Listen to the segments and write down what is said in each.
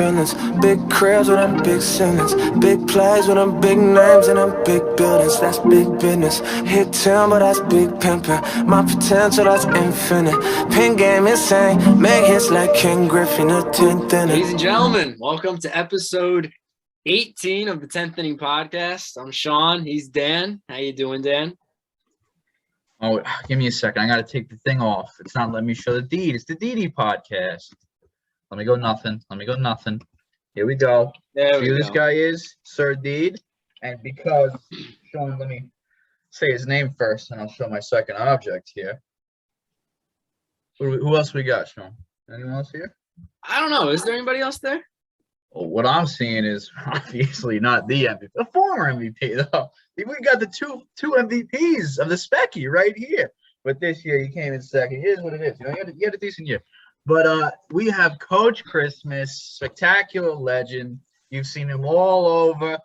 feelings. Big cribs with them big ceilings. Big plays with them big names and them big buildings. That's big business. Hit 10, but that's big pimpin'. My potential, that's infinite. Pin game insane. Make hits like King Griffin, a 10th inning. Ladies and gentlemen, welcome to episode 18 of the 10th Inning Podcast. I'm Sean. He's Dan. How you doing, Dan? Oh, give me a second. I got to take the thing off. It's not letting me show the deed. It's the DD podcast. Let me go nothing. Here we go. There See who this guy is? Sir Deed. And because, Sean, let me say his name first, and I'll show my second object here. Who else we got, Sean? Anyone else here? I don't know. Is there anybody else there? Well, what I'm seeing is obviously not the MVP, the former MVP, though. We got the two MVPs of the Specky right here. But this year, he came in second. It is what it is. You know, you had a decent year. But we have Coach Christmas, spectacular legend. You've seen him all over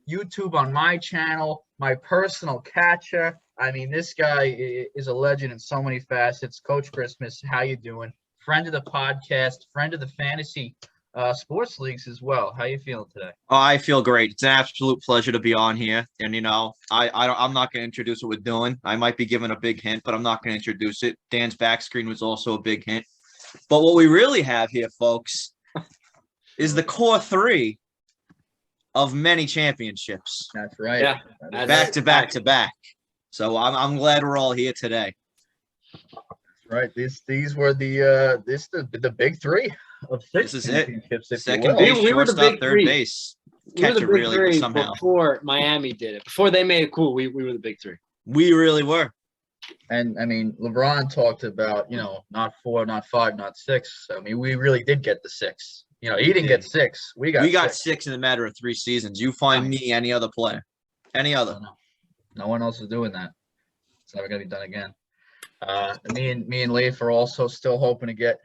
YouTube on my channel, my personal catcher. I mean, this guy is a legend in so many facets. Coach Christmas, how you doing? Friend of the podcast, friend of the fantasy sports leagues as well. How you feeling today? Oh, I feel great. It's an absolute pleasure to be on here. And, you know, I'm not going to introduce what we're doing. I might be giving a big hint, but I'm not going to introduce it. Dan's back screen was also a big hint. But what we really have here, folks, is the core three of many championships. That's right. Yeah. Back to back to back. So I'm glad we're all here today. Right. These were the big three of six This is it. championships. If you Second will. base, We were the shortstop, big third three. base. We were the Catcher, big really, three somehow. before Miami did it. Before they made it cool, we were the big three. We really were. And I mean, LeBron talked about, you know, not 4, not 5, not 6. I mean, we really did get the 6. You know, he didn't get 6. We got 6 in a matter of 3 seasons. You find me any other player. Any other. No one else is doing that. It's never gonna be done again. Me and Leif are also still hoping to get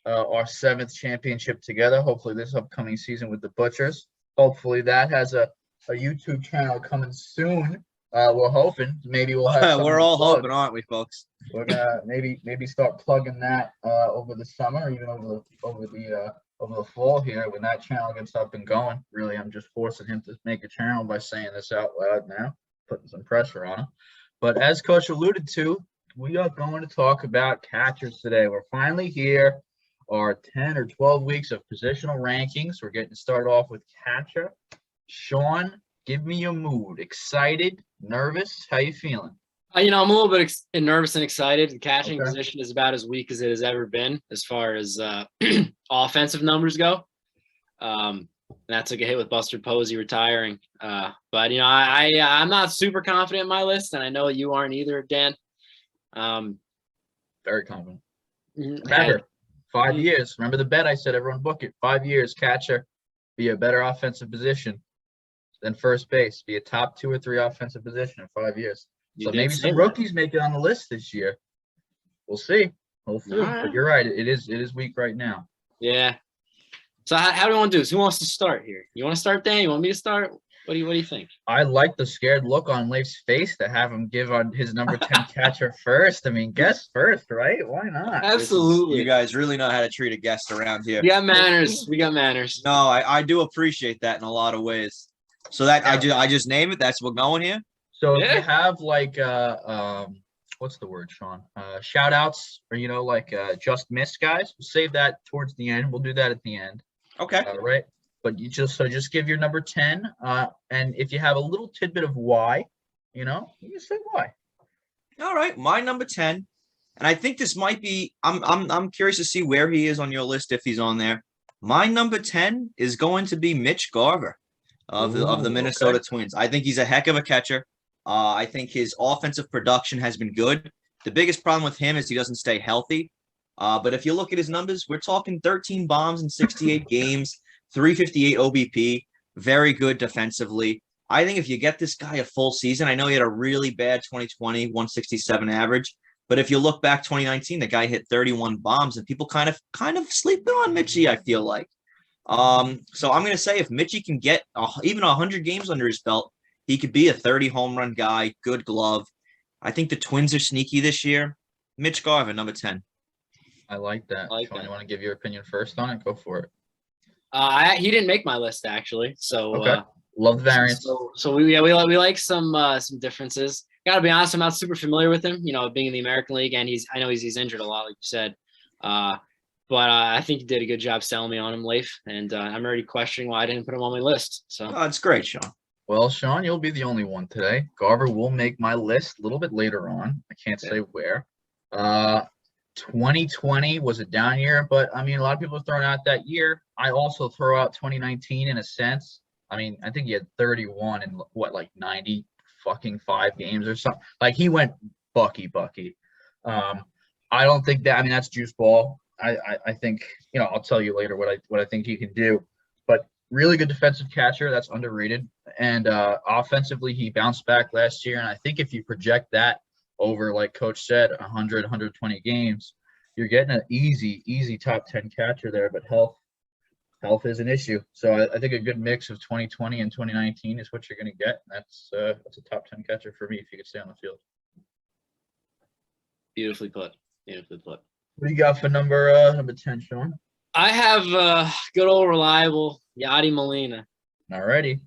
our 7th championship together. Hopefully this upcoming season with the Butchers. Hopefully that has a YouTube channel coming soon. We're hoping maybe we'll have. We're all hoping, aren't we, folks? We're gonna maybe start plugging that over the summer, or even over the fall here when that channel gets up and going. Really, I'm just forcing him to make a channel by saying this out loud now, putting some pressure on him. But as Coach alluded to, we are going to talk about catchers today. We're finally here. Our 10 or 12 weeks of positional rankings. We're getting started off with catcher. Sean, give me your mood. Excited, nervous? How you feeling? You know, I'm a little bit nervous and excited. The catching position is about as weak as it has ever been as far as offensive numbers go. That took a hit with Buster Posey retiring. But, you know, I'm not super confident in my list, and I know you aren't either, Dan. Very confident. Remember, 5 years. Remember the bet I said, everyone book it. 5 years, catcher, be a better offensive position than first base. Be a top 2 or 3 offensive position in 5 years. So maybe some rookies make it on the list this year. We'll see. Hopefully. But you're right. It is weak right now. Yeah. So how do we want to do this? Who wants to start here? You want to start, Dan? You want me to start? What do you think? I like the scared look on Leif's face to have him give on his number 10 catcher first. I mean, guess first, right? Why not? Absolutely. You guys really know how to treat a guest around here. We got manners. We got manners. No, I do appreciate that in a lot of ways. So that I just name it. That's what we're going here. So if you have like what's the word, Sean? Shout outs or just miss guys, we'll save that towards the end. We'll do that at the end. Okay. Right. But you just give your number 10. And if you have a little tidbit of why, you can say why. All right. My number 10. And I think this might be I'm curious to see where he is on your list if he's on there. My number 10 is going to be Mitch Garver of the Minnesota Twins. I think he's a heck of a catcher. I think his offensive production has been good. The biggest problem with him is he doesn't stay healthy. But if you look at his numbers, we're talking 13 bombs in 68 games, 358 OBP, very good defensively. I think if you get this guy a full season, I know he had a really bad 2020, 167 average. But if you look back 2019, the guy hit 31 bombs, and people kind of sleeping on Mitchie, I feel like. So I'm going to say if Mitchie can get even 100 games under his belt, he could be a 30 home run guy, good glove. I think the Twins are sneaky this year. Mitch Garver, number 10. I like that. Sean, you want to give your opinion first on it? Go for it. He didn't make my list actually. So Okay. Love the variance. So we like some differences. Got to be honest, I'm not super familiar with him. Being in the American League, and I know he's injured a lot, like you said. But I think you did a good job selling me on him, Leif, and I'm already questioning why I didn't put him on my list. So it's great, Sean. Well, Sean, you'll be the only one today. Garver will make my list a little bit later on. I can't say where. 2020 was a down year, but I mean, a lot of people are throwing out that year. I also throw out 2019 in a sense. I mean, I think he had 31 in like 90 fucking 5 games or something. Like he went bucky. I don't think that. I mean, that's juice ball. I think I'll tell you later what I think he can do. But really good defensive catcher. That's underrated. And offensively, he bounced back last year. And I think if you project that over, like Coach said, 100, 120 games, you're getting an easy top 10 catcher there. But health is an issue. So I think a good mix of 2020 and 2019 is what you're going to get. That's a top 10 catcher for me if you could stay on the field. Beautifully put. What do you got for number 10, Sean? I have good old reliable Yadi Molina. Alrighty.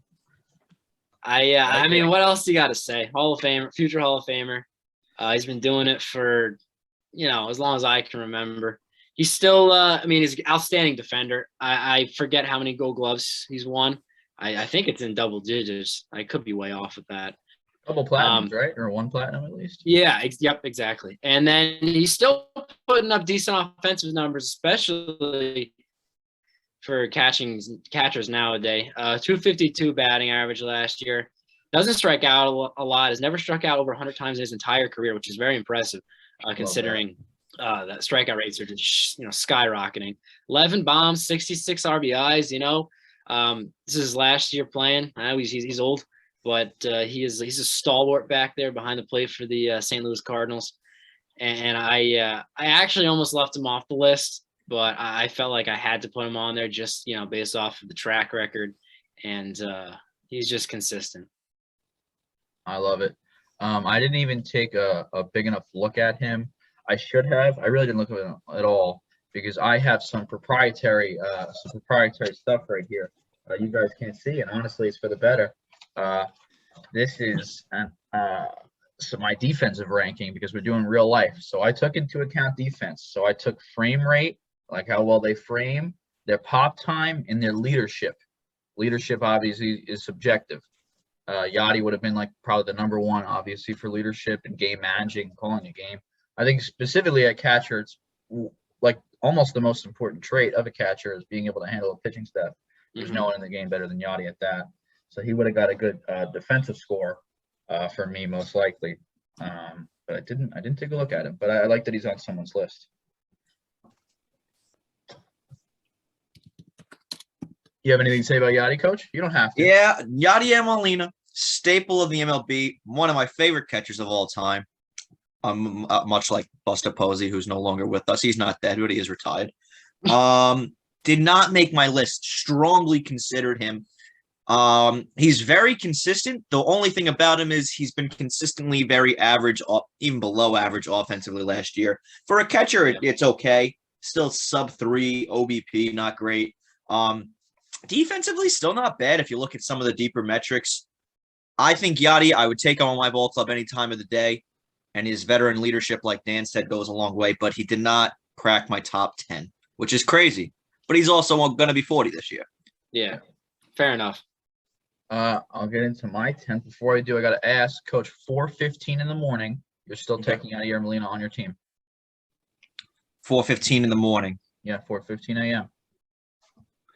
I mean, what else do you got to say? Hall of Famer, future Hall of Famer. He's been doing it for, as long as I can remember. He's still, he's an outstanding defender. I forget how many Gold Gloves he's won. I think it's in double digits. I could be way off with that. Couple platinums, right? Or 1 platinum at least? Yeah, yep, exactly. And then he's still putting up decent offensive numbers, especially for catchers nowadays. 252 batting average last year. Doesn't strike out a lot. Has never struck out over 100 times in his entire career, which is very impressive, considering that strikeout rates are just skyrocketing. 11 bombs, 66 RBIs. This is his last year playing. I know he's old, but he's a stalwart back there behind the plate for the St. Louis Cardinals. And I actually almost left him off the list, but I felt like I had to put him on there just based off of the track record, and he's just consistent. I love it. I didn't even take a big enough look at him. I should have. I really didn't look at him at all because I have some proprietary stuff right here. You guys can't see, and honestly, it's for the better. This is so my defensive ranking because we're doing real life. So I took into account defense. So I took frame rate, like how well they frame, their pop time, and their leadership. Leadership obviously is subjective. Yadi would have been like probably the number one, obviously, for leadership and game managing, calling a game. I think specifically at catcher, it's like almost the most important trait of a catcher is being able to handle a pitching staff. There's no one in the game better than Yadi at that. So he would have got a good defensive score for me, most likely. But I didn't take a look at him. But I like that he's on someone's list. You have anything to say about Yadi, Coach? You don't have to. Yeah, Yadi Molina, staple of the MLB, one of my favorite catchers of all time. Much like Buster Posey, who's no longer with us. He's not dead, but he is retired. Did not make my list. Strongly considered him. He's very consistent. The only thing about him is he's been consistently very average, even below average offensively last year. For a catcher, it's okay. Still sub-3 OBP, not great. Defensively, still not bad if you look at some of the deeper metrics. I think Yadi, I would take him on my ball club any time of the day. And his veteran leadership, like Dan said, goes a long way. But he did not crack my top 10, which is crazy. But he's also going to be 40 this year. Yeah, fair enough. I'll get into my 10th. Before I do, I got to ask, Coach, 4:15 in the morning, you're still taking Yadi Molina on your team? 4:15 in the morning. Yeah, 4:15 a.m.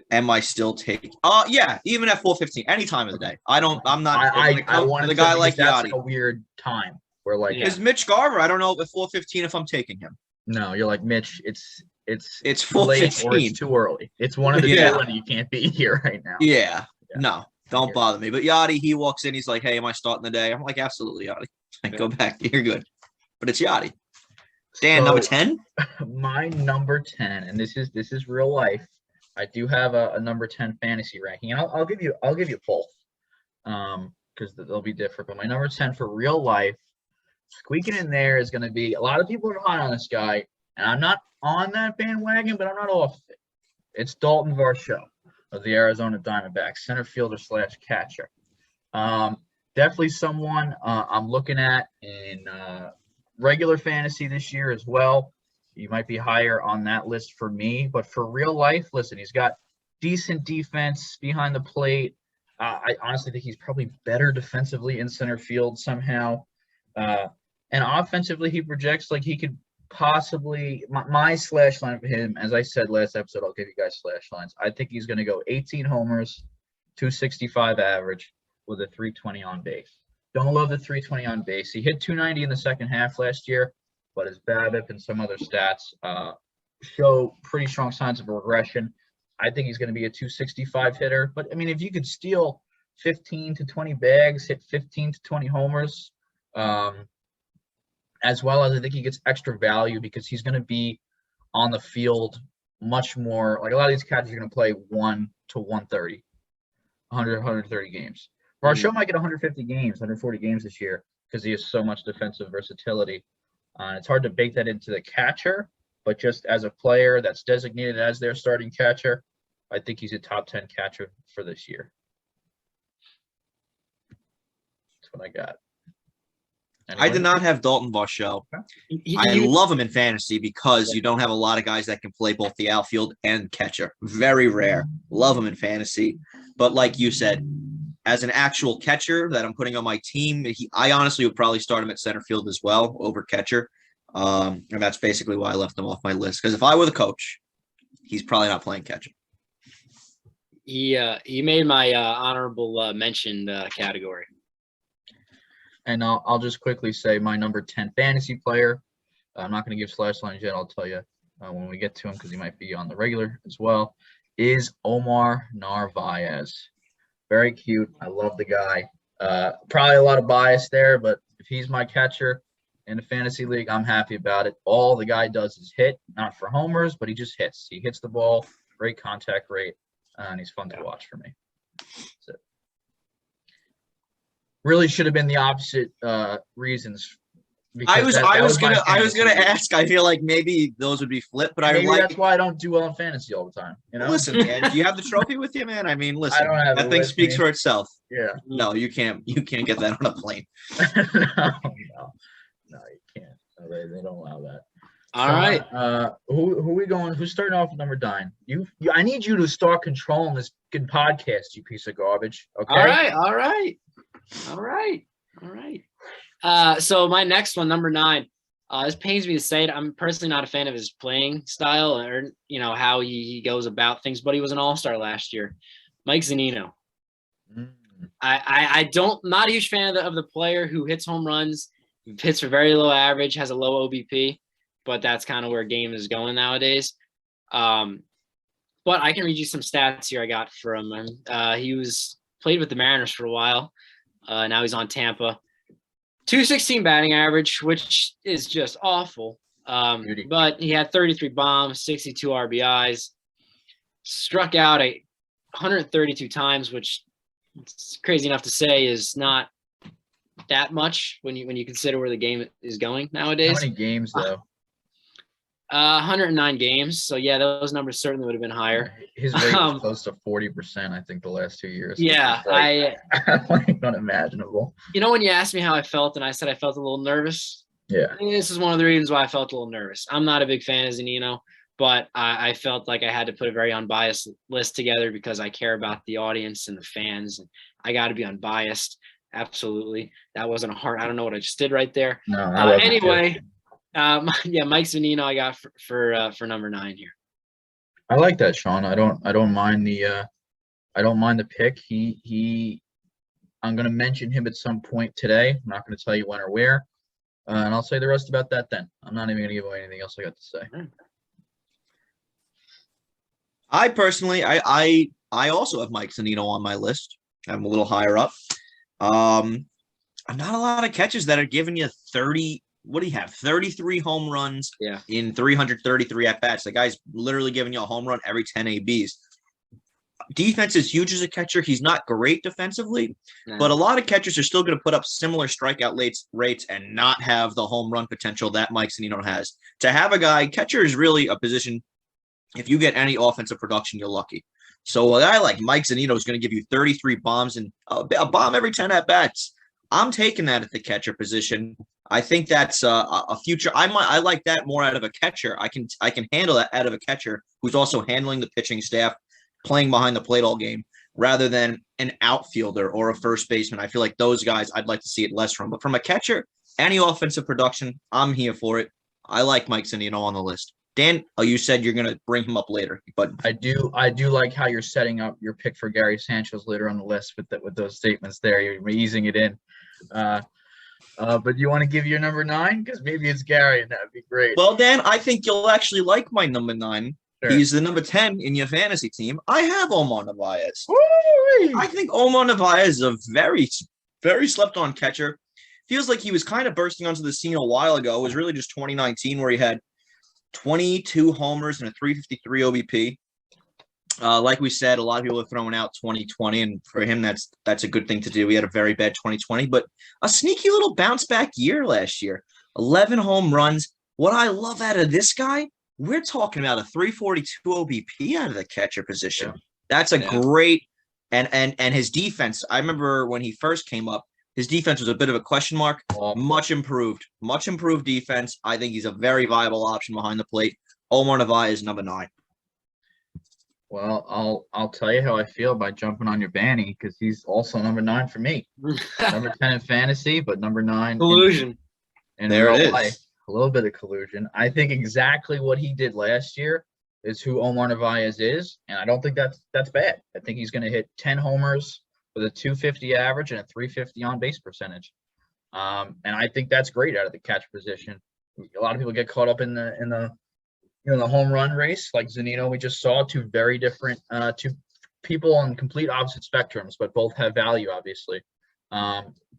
Am I still taking? Yeah, even at 4:15, any time of the day. I'm not. I wanted the guy like that's Yadi. A weird time where like is Mitch Garver. I don't know at 4:15 if I'm taking him. No, you're like Mitch. It's 4:15 or it's too early. It's one of the two, and you can't be here right now. Yeah. No, don't bother me. But Yadi, he walks in. He's like, "Hey, am I starting the day?" I'm like, "Absolutely, Yadi." Like, go back. You're good. But it's Yadi. Dan, number 10. My number 10, and this is real life. I do have a number 10 fantasy ranking, and I'll give you both, because they'll be different. But my number 10 for real life, squeaking in there is going to be a lot of people are high on this guy, and I'm not on that bandwagon, but I'm not off it. It's Dalton Varsho. of the Arizona Diamondbacks, center fielder / catcher. Definitely someone I'm looking at in regular fantasy this year as well. You might be higher on that list for me, but for real life, listen, he's got decent defense behind the plate. I honestly think he's probably better defensively in center field somehow. And offensively, he projects like he could possibly my slash line for him, as I said last episode, I'll give you guys slash lines. I think he's going to go 18 homers, 265 average with a 320 on base. Don't love the 320 on base. He hit 290 in the second half last year, but his BABIP and some other stats show pretty strong signs of regression. I think he's going to be a 265 hitter. But, I mean, if you could steal 15 to 20 bags, hit 15 to 20 homers, as well as I think he gets extra value because he's going to be on the field much more. Like a lot of these catchers are going to play 1 to 130, 130 games. Varsho might get 150 games, 140 games this year because he has so much defensive versatility. It's hard to bake that into the catcher, but just as a player that's designated as their starting catcher, I think he's a top 10 catcher for this year. That's what I got. I did not have Dalton Varsho. I love him in fantasy because you don't have a lot of guys that can play both the outfield and catcher. Very rare. Love him in fantasy. But like you said, as an actual catcher that I'm putting on my team, I honestly would probably start him at center field as well over catcher. And that's basically why I left him off my list. Because if I were the coach, he's probably not playing catcher. He made my honorable mention category. And I'll just quickly say my number 10 fantasy player. I'm not going to give slash lines yet. I'll tell you when we get to him because he might be on the regular as well, is Omar Narvaez. Very cute. I love the guy. Probably a lot of bias there, but if he's my catcher in a fantasy league, I'm happy about it. All the guy does is hit, not for homers, but he just hits. He hits the ball, great contact rate, and he's fun to watch for me. That's it. Really should have been the opposite reasons. I was gonna ask. I feel like maybe those would be flipped, but that's why I don't do well in fantasy all the time. You know, listen, man. Do you have the trophy with you, man? I mean, listen, I don't have that thing speaks for itself. Yeah. No, you can't. You can't get that on a plane. No, you can't. No, they don't allow that. All right. Who we going? Who's starting off with number 9? You. I need you to start controlling this good podcast, you piece of garbage. Okay. All right. So my next one, number 9, this pains me to say it. I'm personally not a fan of his playing style or, how he goes about things, but he was an all-star last year. Mike Zunino. I not a huge fan of the player who hits home runs, hits for very low average, has a low OBP, but that's kind of where game is going nowadays. But I can read you some stats here I got from him. He played with the Mariners for a while. Now he's on Tampa. 216 batting average, which is just awful. But he had 33 bombs, 62 RBIs, struck out 132 times, which it's crazy enough to say is not that much when you consider where the game is going nowadays. How many games though? 109 games. So yeah, those numbers certainly would have been higher. His rate was close to 40%, I think, the last 2 years. Yeah, unimaginable. When you asked me how I felt, and I said I felt a little nervous. Yeah. This is one of the reasons why I felt a little nervous. I'm not a big fan of Zunino, but I felt like I had to put a very unbiased list together because I care about the audience and the fans, and I got to be unbiased. Absolutely. That wasn't a hard. I don't know what I just did right there. No. Anyway. Mike Zunino I got for number 9 here. I like that, Sean. I don't mind the pick. I'm going to mention him at some point today. I'm not going to tell you when or where, and I'll say the rest about that then. I'm not even going to give away anything else I got to say. I personally, I also have Mike Zunino on my list. I'm a little higher up. Not a lot of catches that are giving you 30. What do you have? 33 home runs in 333 at-bats. The guy's literally giving you a home run every 10 ABs. Defense is huge as a catcher. He's not great defensively, but a lot of catchers are still going to put up similar strikeout rates and not have the home run potential that Mike Zunino has. To have a guy, catcher is really a position, if you get any offensive production, you're lucky. So a guy like Mike Zunino is going to give you 33 bombs and a bomb every 10 at bats. I'm taking that at the catcher position. I think that's a future. I like that more out of a catcher. I can handle that out of a catcher who's also handling the pitching staff, playing behind the plate all game, rather than an outfielder or a first baseman. I feel like those guys I'd like to see it less from. But from a catcher, any offensive production, I'm here for it. I like Mike Zunino on the list. Dan, you said you're gonna bring him up later, but I do like how you're setting up your pick for Gary Sanchez later on the list with those statements there. You're easing it in. But you want to give your number 9? Because maybe it's Gary, and that would be great. Well, Dan, I think you'll actually like my number 9. Sure. He's the number 10 in your fantasy team. I have Omar Narvaez. Woo-wee! I think Omar Narvaez is a very, very slept-on catcher. Feels like he was kind of bursting onto the scene a while ago. It was really just 2019 where he had 22 homers and a 353 OBP. Like we said, a lot of people are throwing out 2020, and for him, that's a good thing to do. He had a very bad 2020, but a sneaky little bounce back year last year. 11 home runs. What I love out of this guy, we're talking about a 342 OBP out of the catcher position. Yeah. That's a great and his defense. I remember when he first came up, his defense was a bit of a question mark. Much improved defense. I think he's a very viable option behind the plate. Omar Narvaez is number 9. Well, I'll tell you how I feel by jumping on your Banny, because he's also number 9 for me. Number 10 in fantasy, but number 9 collusion. In there it is. Life. A little bit of collusion. I think exactly what he did last year is who Omar Narvaez is, and I don't think that's bad. I think he's going to hit 10 homers with a 250 average and a 350 on base percentage. And I think that's great out of the catch position. A lot of people get caught up in the home run race, like Zunino. We just saw two very different, two people on complete opposite spectrums, but both have value, obviously.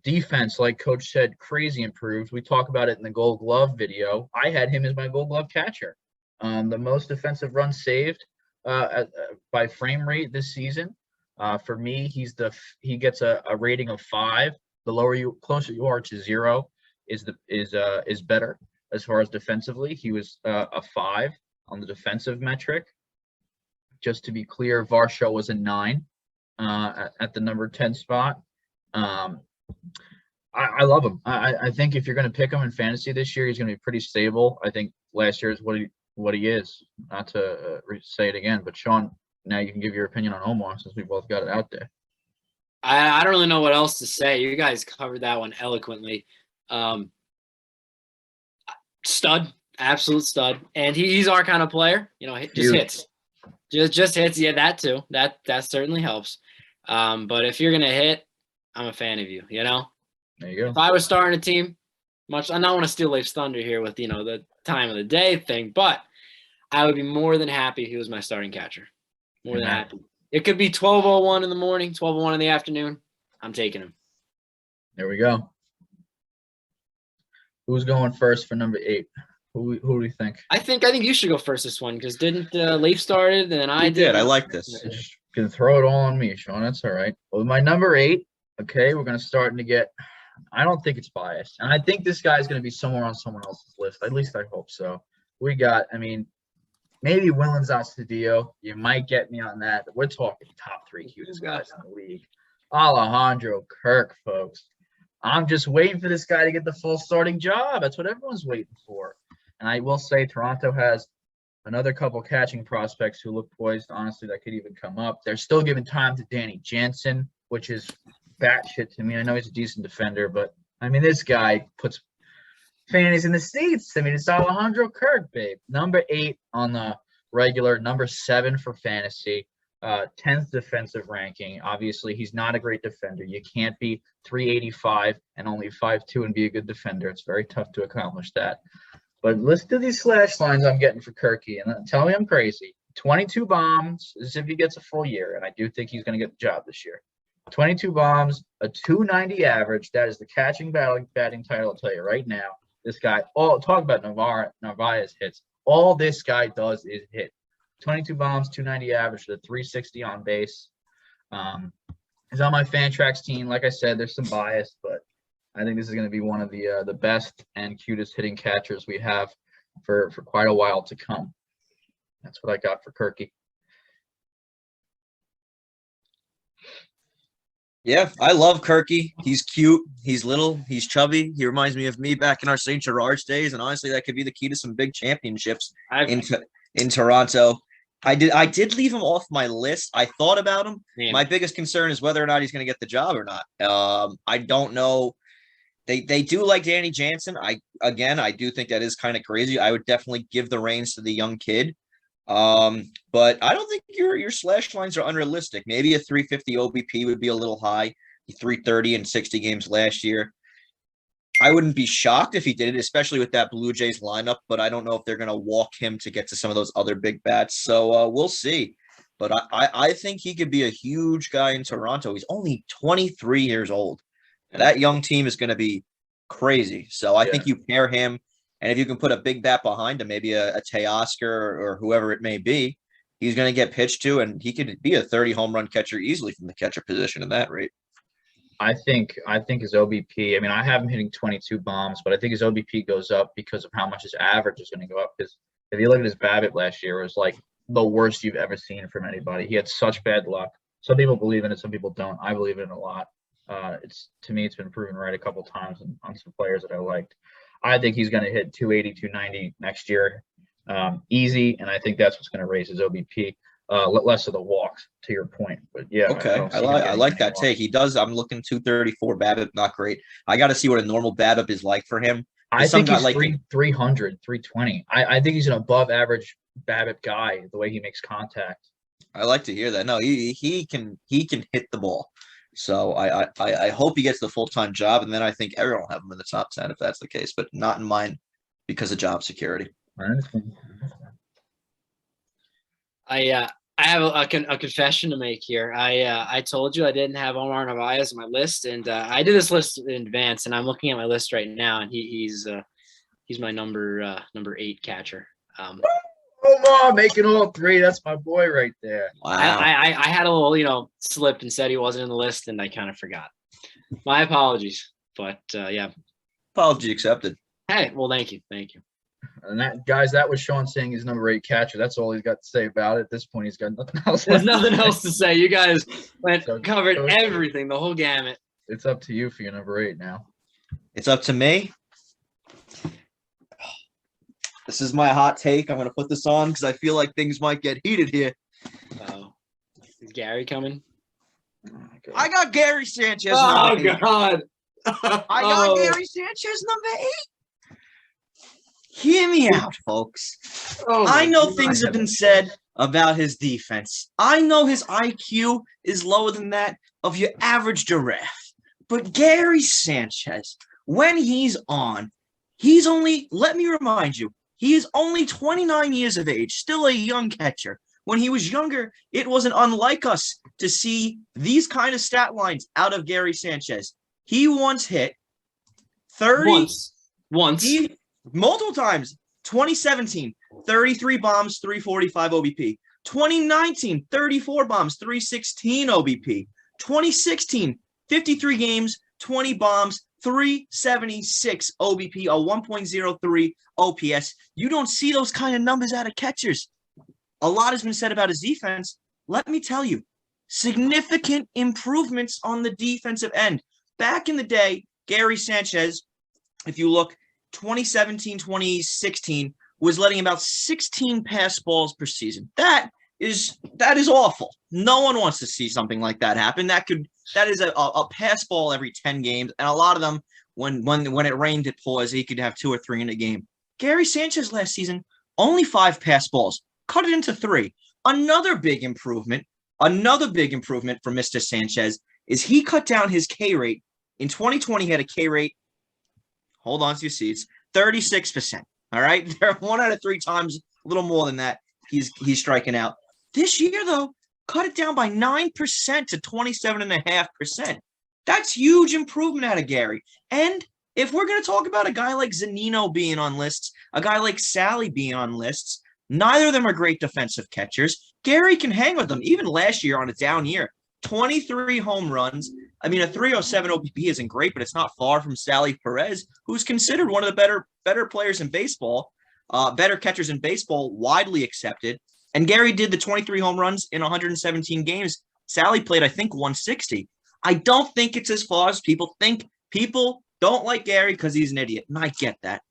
Defense, like Coach said, crazy improved. We talk about it in the Gold Glove video. I had him as my Gold Glove catcher. The most defensive runs saved by frame rate this season. For me, he gets a rating of 5. The closer you are to 0 is better. As far as defensively, he was a 5 on the defensive metric. Just to be clear, Varsho was a 9 at the number 10 spot. I love him. I think if you're going to pick him in fantasy this year, he's going to be pretty stable. I think last year is what he is. Not to say it again, but Sean, now you can give your opinion on Omar since we both got it out there. I don't really know what else to say. You guys covered that one eloquently. Stud, absolute stud, and he's our kind of player. Hits, just hits. Yeah, that too. That certainly helps. But if you're gonna hit, I'm a fan of you. There you go. If I was starting a team, I don't want to steal Leaf's thunder here with the time of the day thing, but I would be more than happy if he was my starting catcher. More than happy. It could be 12:01 in the morning, 12:01 in the afternoon. I'm taking him. There we go. Who's going first for number 8? Who do you think? I think you should go first this one, because didn't Leaf started and then I did. I like this. Just gonna throw it all on me, Sean. That's all right. Well, my number 8. Okay, we're gonna start to get. I don't think it's biased, and I think this guy's gonna be somewhere on someone else's list. At least I hope so. We got. Maybe Willens Astudillo. You might get me on that. But we're talking top 3 cutest guys in the league. Alejandro Kirk, folks. I'm just waiting for this guy to get the full starting job. That's what everyone's waiting for. And I will say Toronto has another couple catching prospects who look poised, honestly, that could even come up. They're still giving time to Danny Jansen, which is batshit to me. I know he's a decent defender, but, this guy puts fannies in the seats. It's Alejandro Kirk, babe. Number 8 on the regular, number 7 for fantasy. 10th defensive ranking. Obviously, he's not a great defender. You can't be 385 and only 5'2" and be a good defender. It's very tough to accomplish that. But listen to these slash lines I'm getting for Kirky, and tell me I'm crazy. 22 bombs as if he gets a full year, and I do think he's going to get the job this year. 22 bombs, a 290 average. That is the catching batting title, I'll tell you right now. This guy, talk about Narvaez hits. All this guy does is hit. 22 bombs, 290 average, to 360 on base. He's on my Fantrax team. Like I said, there's some bias, but I think this is going to be one of the best and cutest hitting catchers we have for quite a while to come. That's what I got for Kirky. Yeah, I love Kirky. He's cute. He's little. He's chubby. He reminds me of me back in our St. Gerard's days, and honestly, that could be the key to some big championships in Toronto. I did leave him off my list. I thought about him. Man. My biggest concern is whether or not he's going to get the job or not. I don't know. They do like Danny Jansen. I do think that is kind of crazy. I would definitely give the reins to the young kid. But I don't think your slash lines are unrealistic. Maybe a 350 OBP would be a little high. 330 in 60 games last year. I wouldn't be shocked if he did it, especially with that Blue Jays lineup, but I don't know if they're going to walk him to get to some of those other big bats. So we'll see. But I think he could be a huge guy in Toronto. He's only 23 years old. That young team is going to be crazy. So I think you pair him, and if you can put a big bat behind him, maybe a Teoscar or whoever it may be, he's going to get pitched to, and he could be a 30 home run catcher easily from the catcher position at that rate. I think his OBP, I mean, I have him hitting 22 bombs, but I think his OBP goes up because of how much his average is going to go up. Because if you look at his BABIP last year, it was like the worst you've ever seen from anybody. He had such bad luck. Some people believe in it, some people don't. I believe in it a lot. To me, it's been proven right a couple times on some players that I liked. I think he's going to hit 280, 290 next year, easy, and I think that's what's going to raise his OBP. Less of the walks, to your point, but yeah. Okay, I like that take. He does. I'm looking 234 BABIP, not great. I got to see what a normal BABIP is like for him. I think he's 300, 320. I think he's an above average BABIP guy. The way he makes contact. I like to hear that. No, he can hit the ball. So I hope he gets the full-time job, and then I think everyone will have him in the top 10 if that's the case, but not in mine because of job security. I have a confession to make here. I told you I didn't have Omar Narvaez on my list, and I did this list in advance, and I'm looking at my list right now, and he's my number 8 catcher. Omar making all 3. That's my boy right there. Wow. I had a little, slipped and said he wasn't in the list, and I kind of forgot. My apologies, but yeah. Apology accepted. Hey, well, thank you. And that was Sean saying he's number 8 catcher. That's all he's got to say about it. At this point, he's got nothing else. There's nothing else to say. You guys covered everything, the whole gamut. It's up to you for your number 8 now. It's up to me. This is my hot take. I'm going to put this on because I feel like things might get heated here. Is Gary coming? I got Gary Sanchez. Oh, God. I got Gary Sanchez number 8. Hear me out, folks. I know things have been said about his defense. I know his IQ is lower than that of your average giraffe. But Gary Sanchez, when he's on, he's only, let me remind you, he is only 29 years of age, still a young catcher. When he was younger, it wasn't unlike us to see these kind of stat lines out of Gary Sanchez. He once hit 30. Once. Multiple times. 2017, 33 bombs, 345 OBP. 2019, 34 bombs, 316 OBP. 2016, 53 games, 20 bombs, 376 OBP, a 1.03 OPS. You don't see those kind of numbers out of catchers. A lot has been said about his defense. Let me tell you, significant improvements on the defensive end. Back in the day, Gary Sanchez, if you look, 2017, 2016, was letting about 16 pass balls per season. That is awful. No one wants to see something like that happen. That is a pass ball every 10 games, and a lot of them, when it rained at pause, he could have 2 or 3 in a game. Gary Sanchez last season, only 5 pass balls, cut it into 3. Another big improvement for Mr. Sanchez is he cut down his K rate. In 2020, he had a K rate, hold on to your seats, 36%. All right, there 1 out of 3 times, a little more than that, he's striking out. This year, though, cut it down by 9% to 27.5%. That's huge improvement out of Gary. And if we're going to talk about a guy like Zunino being on lists, a guy like Salvy being on lists, neither of them are great defensive catchers. Gary can hang with them. Even last year on a down year, 23 home runs. I mean, a 307 OBP isn't great, but it's not far from Salvador Perez, who's considered one of the better players in baseball, better catchers in baseball, widely accepted. And Gary did the 23 home runs in 117 games Sally played, I think, 160. I don't think it's as far as people think. People don't like Gary because he's an idiot, and I get that.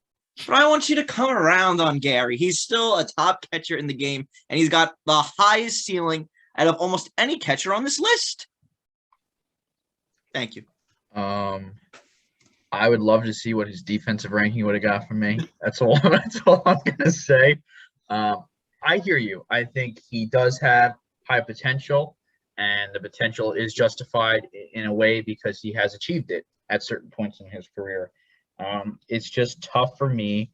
But I want you to come around on Gary. He's still a top catcher in the game, and he's got the highest ceiling out of almost any catcher on this list. Thank you. I would love to see what his defensive ranking would have got from me. That's all. That's all I'm gonna say. I hear you. I think he does have high potential, and the potential is justified in a way because he has achieved it at certain points in his career. It's just tough for me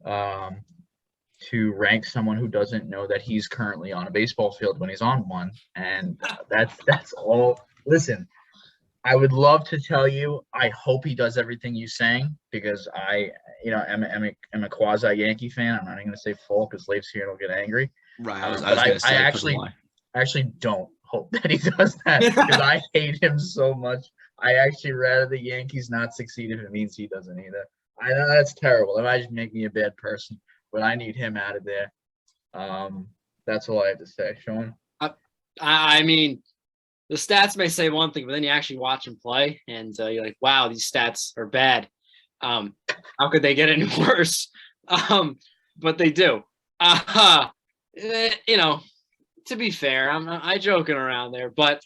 to rank someone who doesn't know that he's currently on a baseball field when he's on one, and that's all. Listen, I would love to tell you I hope he does everything you sang because am a quasi Yankee fan. I'm not even gonna say full because Leif's here and he'll get angry. Right. I actually don't hope that he does that because I hate him so much. I actually rather the Yankees not succeed if it means he doesn't either. I know that's terrible. That might just make me a bad person, but I need him out of there. That's all I have to say. Sean? I mean, the stats may say one thing, but then you actually watch him play, and you're like, wow, these stats are bad. How could they get any worse? But they do. To be fair, I'm joking around there, but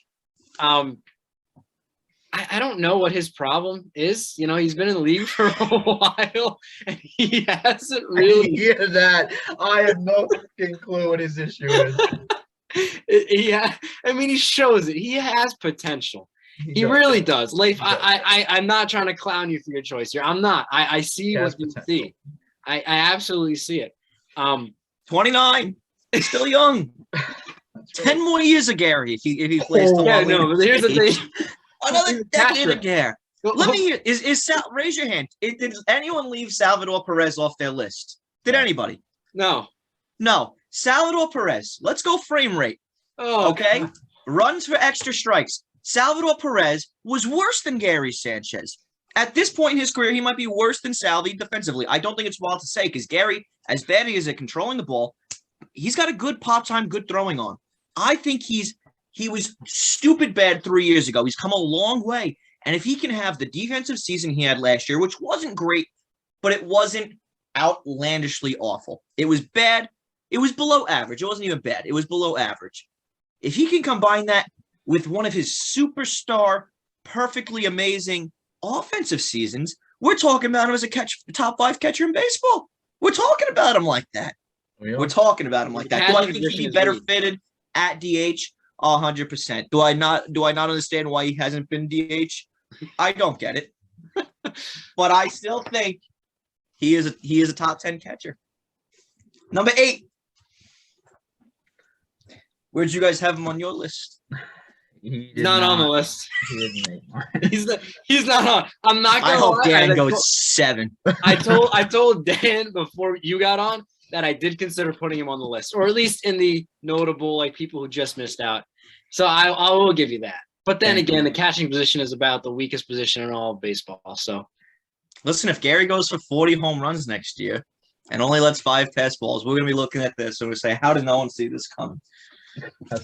I don't know what his problem is. He's been in the league for a while, and he hasn't really. I hear that. I have no fucking clue what his issue is. He shows it. He has potential. He really does. Leif, I'm not trying to clown you for your choice here. I'm not. I see what you see. I absolutely see it. 29. Still young. 10 more years of Gary if he plays. But here's the thing. Another decade of Gary. Let me hear. Raise your hand. Did anyone leave Salvador Perez off their list? Did anybody? No. Salvador Perez. Let's go frame rate. Oh, okay. God. Runs for extra strikes. Salvador Perez was worse than Gary Sanchez. At this point in his career, he might be worse than Salvy defensively. I don't think it's wild to say because Gary, as bad as he is at controlling the ball, he's got a good pop time, good throwing on. I think he was stupid bad 3 years ago. He's come a long way. And if he can have the defensive season he had last year, which wasn't great, but it wasn't outlandishly awful. It was bad. It was below average. It wasn't even bad. It was below average. If he can combine that with one of his superstar, perfectly amazing offensive seasons, we're talking about him as a top 5 catcher in baseball. We're talking about him like that. We're talking about him like that. Do I think he'd be better fitted at DH? 100%. Do I not understand why he hasn't been DH? I don't get it. But I still think he is a top 10 catcher. Number 8. Where'd you guys have him on your list? He's not on the list. He didn't make mine. He's not on. I'm not gonna I hope lie. Dan goes 7. I told Dan before you got on that I did consider putting him on the list, or at least in the notable people who just missed out. So I will give you that. But then again, the catching position is about the weakest position in all of baseball. So listen, if Gary goes for 40 home runs next year and only lets 5 pass balls, we're gonna be looking at this and we say, how did no one see this coming? So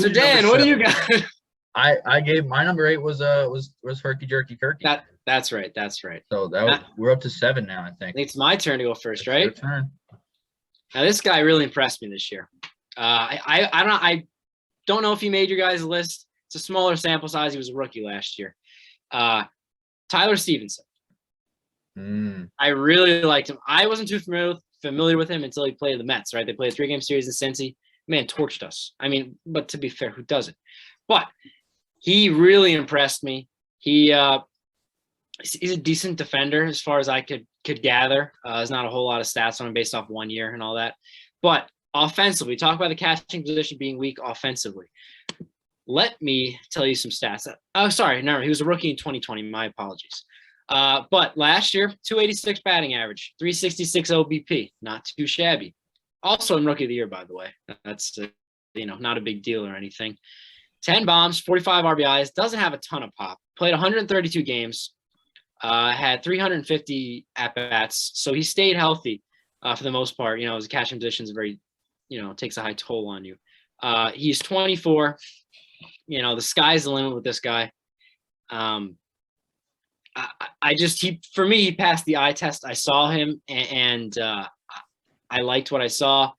Dan, what do you got? I gave my number 8 was Herky Jerky Turkey. That's right. So we're up to 7 now, I think. I think it's my turn to go first, right? Your turn. Now this guy really impressed me this year. I don't know if he made your guys' list. It's a smaller sample size. He was a rookie last year. Tyler Stephenson. I really liked him. I wasn't too familiar with him until he played the Mets, right? They played a 3-game series in Cincy. Man, torched us. But to be fair, who doesn't? But he really impressed me. He's a decent defender as far as I could gather. There's not a whole lot of stats on him based off 1 year and all that. But offensively, talk about the catching position being weak offensively. Let me tell you some stats. Oh, sorry. No, he was a rookie in 2020. My apologies. But last year, 286 batting average, 366 OBP. Not too shabby. Also in Rookie of the Year, by the way. That's, not a big deal or anything. 10 bombs, 45 RBIs. Doesn't have a ton of pop. Played 132 games. Had 350 at-bats. So he stayed healthy for the most part. His catching position is very, takes a high toll on you. He's 24. You know, the sky's the limit with this guy. For me, he passed the eye test. I saw him and I liked what I saw.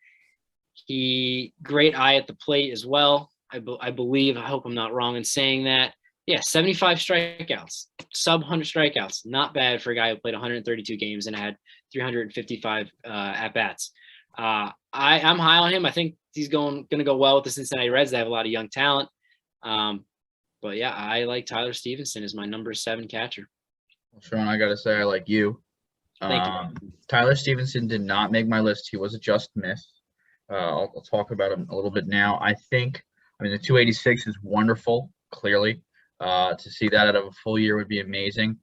Great eye at the plate as well. I believe, I hope I'm not wrong in saying that. Yeah, 75 strikeouts, sub 100 strikeouts. Not bad for a guy who played 132 games and had 355 at-bats. I'm high on him. I think he's going to go well with the Cincinnati Reds. They have a lot of young talent. But yeah, I like Tyler Stephenson as my number 7 catcher. Well, Sean, I got to say I like you. Thank you. Tyler Stephenson did not make my list. He was a just miss. I'll talk about him a little bit now. I mean, the 286 is wonderful, clearly. To see that out of a full year would be amazing.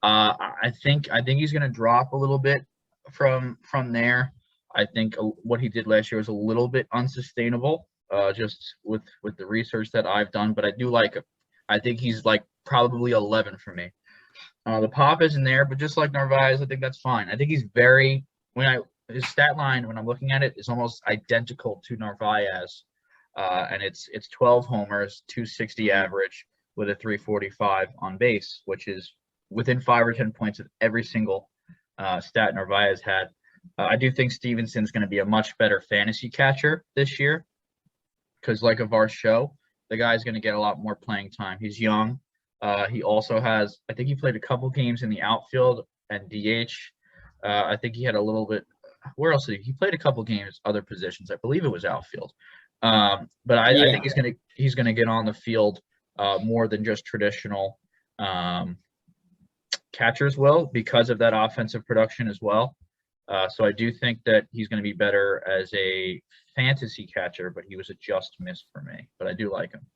I think he's going to drop a little bit from there. I think what he did last year was a little bit unsustainable, just with the research that I've done. But I do like him. I think he's like probably 11 for me. The pop isn't there, but just like Narvaez, I think that's fine. I think he's his stat line when I'm looking at it is almost identical to Narvaez, and it's 12 homers, 260 average with a 345 on base, which is within 5 or 10 points of every single stat Narvaez had. I do think Stevenson's going to be a much better fantasy catcher this year because, like of our show, the guy's going to get a lot more playing time. He's young. He also has, I think he played a couple games in the outfield and DH. I think he had a little bit. Where else did he played a couple games, other positions? I believe it was outfield. But I think he's gonna get on the field more than just traditional catchers will because of that offensive production as well. So I do think that he's going to be better as a fantasy catcher, but he was a just miss for me. But I do like him.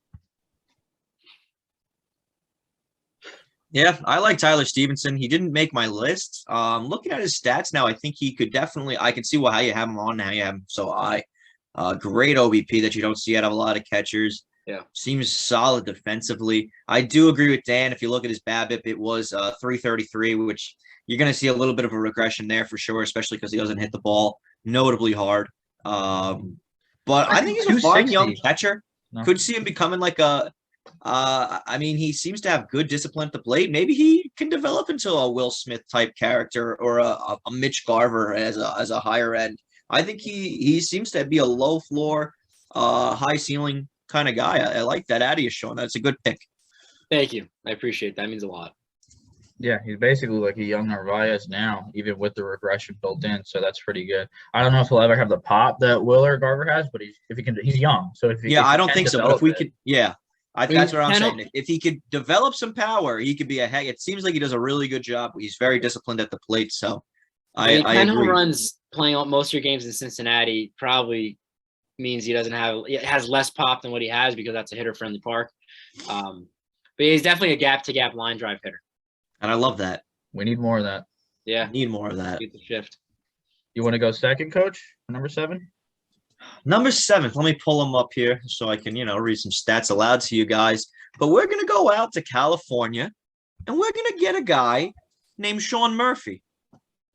Yeah, I like Tyler Stephenson. He didn't make my list. Looking at his stats now, I think he could definitely. I can see how you have him on now. You have him so high. Great OBP that you don't see out of a lot of catchers. Yeah, seems solid defensively. I do agree with Dan. If you look at his BABIP, it was 333, which you're going to see a little bit of a regression there for sure, especially because he doesn't hit the ball notably hard. But I think he's a fine young catcher. No. Could see him becoming like a. I mean, he seems to have good discipline at the plate. Maybe he can develop into a Will Smith type character or a Mitch Garver as a higher end. I think he seems to be a low floor, high ceiling kind of guy. I like that out of you, Sean. That's a good pick. Thank you. I appreciate that. That means a lot. Yeah, he's basically like a young Narvaez now, even with the regression built in. So that's pretty good. I don't know if he'll ever have the pop that Will or Garver has, but he's young. So I don't think so. But if we could, that's what I'm saying. If he could develop some power, he could be a heck. It seems like he does a really good job. He's very disciplined at the plate. So I agree. Home runs playing most of your games in Cincinnati probably means he has less pop than what he has because that's a hitter-friendly park. But he's definitely a gap-to-gap line drive hitter. And I love that. We need more of that. Yeah. Need more of that. Get the shift. You want to go second, Coach? Number 7? Number 7. Let me pull him up here so I can, read some stats aloud to you guys. But we're going to go out to California, and we're going to get a guy named Sean Murphy.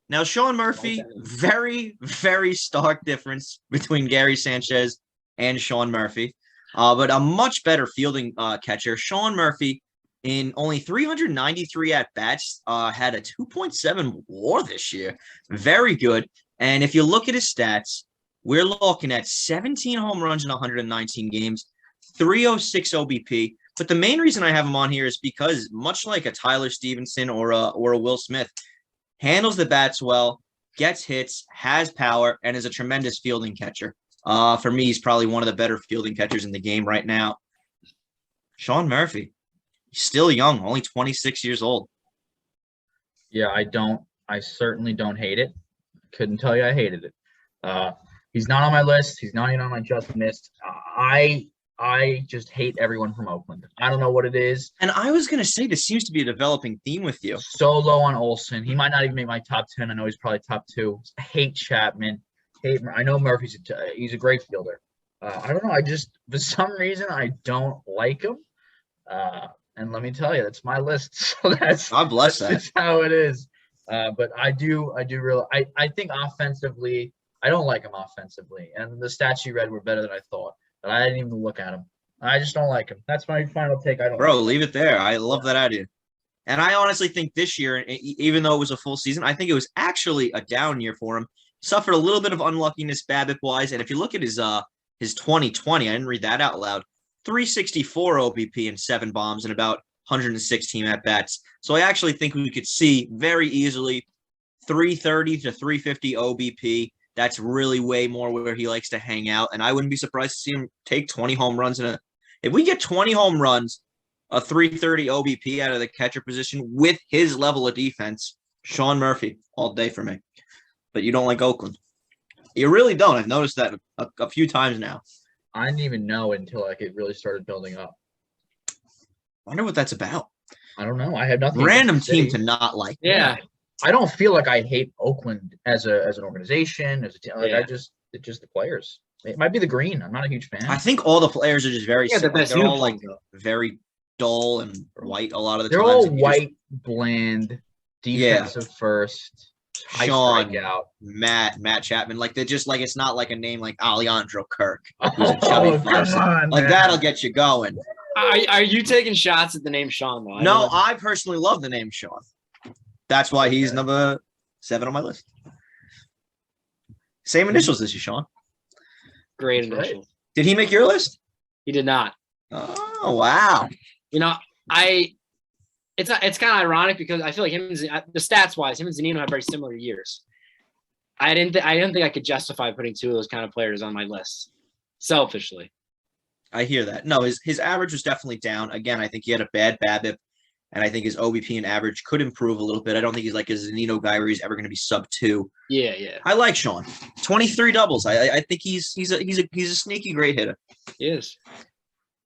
Now, Sean Murphy, very, very stark difference between Gary Sanchez and Sean Murphy, but a much better fielding catcher. Sean Murphy, in only 393 at-bats, had a 2.7 WAR this year. Very good. And if you look at his stats, we're looking at 17 home runs in 119 games, 306 OBP. But the main reason I have him on here is because, much like a Tyler Stephenson or a Will Smith, handles the bats well, gets hits, has power, and is a tremendous fielding catcher. For me, he's probably one of the better fielding catchers in the game right now. Sean Murphy, he's still young, only 26 years old. Yeah, I certainly don't hate it. Couldn't tell you I hated it. He's not on my list. He's not even on my just missed. I just hate everyone from Oakland. I don't know what it is. And I was going to say, this seems to be a developing theme with you. So low on Olsen. He might not even make my top 10. I know he's probably top 2. I hate Chapman. I know Murphy's he's a great fielder. I don't know. For some reason, I don't like him. And let me tell you, that's my list. So God bless that. That's how it is. But I do really. I think offensively, I don't like him offensively. And the stats you read were better than I thought. but I didn't even look at him. I just don't like him. That's my final take. I don't. Bro, like leave it there. I love that idea. And I honestly think this year, even though it was a full season, I think it was actually a down year for him. Suffered a little bit of unluckiness BABIP-wise. And if you look at his 2020, I didn't read that out loud, 364 OBP and 7 bombs and about 116 at-bats. So I actually think we could see very easily 330 to 350 OBP. That's really way more where he likes to hang out. And I wouldn't be surprised to see him take 20 home runs. If we get 20 home runs, a 330 OBP out of the catcher position with his level of defense, Sean Murphy all day for me. But you don't like Oakland. You really don't. I've noticed that a few times now. I didn't even know until like it really started building up. Wonder what that's about. I don't know. I have nothing. Random team to not like. Yeah. I don't feel like I hate Oakland as an organization, as a team. Like it's just the players. It might be the green. I'm not a huge fan. I think all the players are just very similar. They're all like though. very dull and white a lot of the They're times. all white, bland, defensive first. Sean, Matt Chapman, like they're just like it's not like a name like Alejandro Kirk, who's a chubby first. Like that'll get you going. Are you taking shots at the name Sean though? No, I personally love the name Sean. That's why he's number 7 on my list. Same initials as you, Sean. Great initials. Did he make your list? He did not. Oh wow! You know, it's kind of ironic because I feel like the stats wise, him and Zunino have very similar years. I didn't think I could justify putting 2 of those kind of players on my list, selfishly. I hear that. No, his average was definitely down. Again, I think he had a bad BABIP, and I think his OBP and average could improve a little bit. I don't think he's like a Zunino guy where he's ever going to be sub 2. Yeah. I like Sean. 23 doubles. I think he's a sneaky great hitter. He is.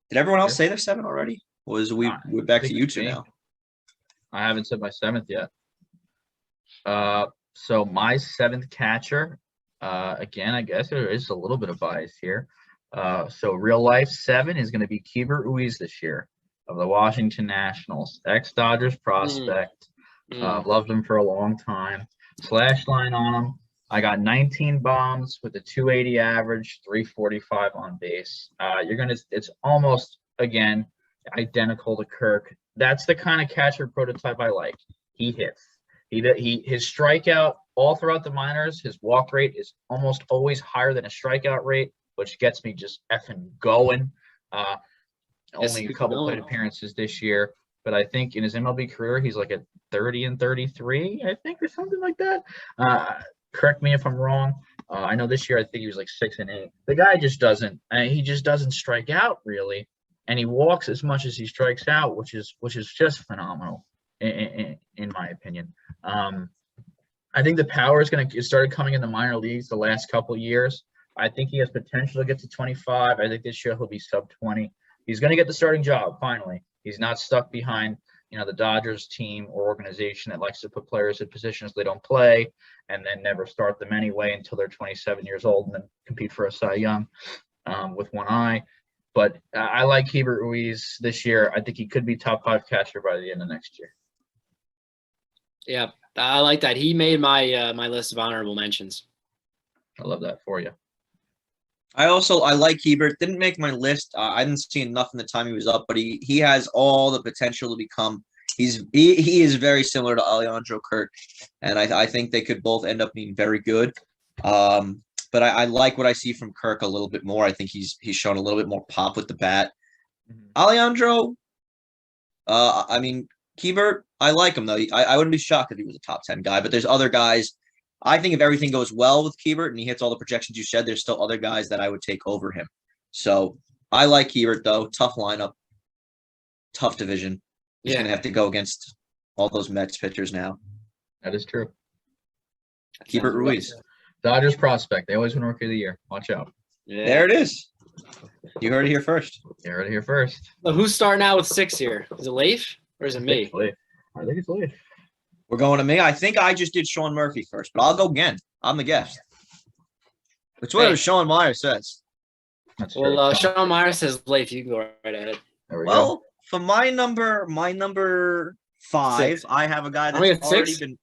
Did everyone else say their 7 already? Or is we're back to you 2 now? I haven't said my 7th yet. So my 7th catcher, again, I guess there is a little bit of bias here. So real life 7 is going to be Keibert Ruiz this year of the Washington Nationals, ex-Dodgers prospect. Loved him for a long time. Slash line on him. I got 19 bombs with a 280 average, 345 on base. It's almost again identical to Kirk. That's the kind of catcher prototype I like. He hits. His strikeout all throughout the minors, his walk rate is almost always higher than his strikeout rate, which gets me just effing going. Only a couple plate appearances this year, but I think in his MLB career, he's like at 30 and 33, I think, or something like that. Correct me if I'm wrong. I know this year I think he was like 6 and 8. The guy just doesn't. He just doesn't strike out really, and he walks as much as he strikes out, which is just phenomenal in my opinion. I think the power is going to started coming in the minor leagues the last couple years. I think he has potential to get to 25. I think this year he'll be sub 20. He's going to get the starting job finally. He's not stuck behind, the Dodgers team or organization that likes to put players in positions they don't play and then never start them anyway until they're 27 years old and then compete for a Cy Young with one eye. But I like Keibert Ruiz this year. I think he could be top 5 catcher by the end of next year. Yeah, I like that. He made my my list of honorable mentions. I love that for you. I like Keibert. Didn't make my list. I didn't see enough in the time he was up, but he has all the potential to become. He is very similar to Alejandro Kirk, and I think they could both end up being very good. But I like what I see from Kirk a little bit more. I think he's shown a little bit more pop with the bat. Alejandro, I mean Keibert, I like him though. I wouldn't be shocked if he was a top 10 guy. But there's other guys. I think if everything goes well with Keibert and he hits all the projections you said, there's still other guys that I would take over him. So I like Keibert though. Tough lineup, tough division. He's gonna have to go against all those Mets pitchers now. That is true. Keibert Ruiz, Dodgers prospect. They always win Rookie of the Year. Watch out. Yeah. There it is. You heard it here first. You heard it here first. So who's starting out with 6 here? Is it Leif or is it me? I think it's Leif. We're going to me. I think I just did Sean Murphy first, but I'll go again. I'm the guest. It's whatever Sean Meyer says. Well, Sean Meyer says Leif. You can go right ahead. Well, for my number 5, 6. I have a guy that's already 6? Been.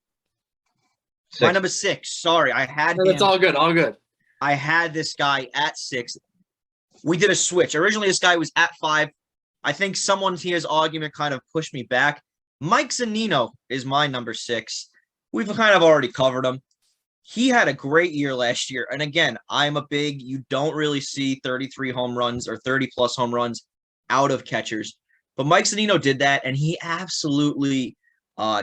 6. My number 6. Sorry, I had. No, that's all good. All good. I had this guy at 6. we did a switch. Originally, this guy was at 5. I think someone here's argument kind of pushed me back. Mike Zunino is my number 6. We've kind of already covered him. He had a great year last year. And again, you don't really see 33 home runs or 30-plus home runs out of catchers. But Mike Zunino did that, and he absolutely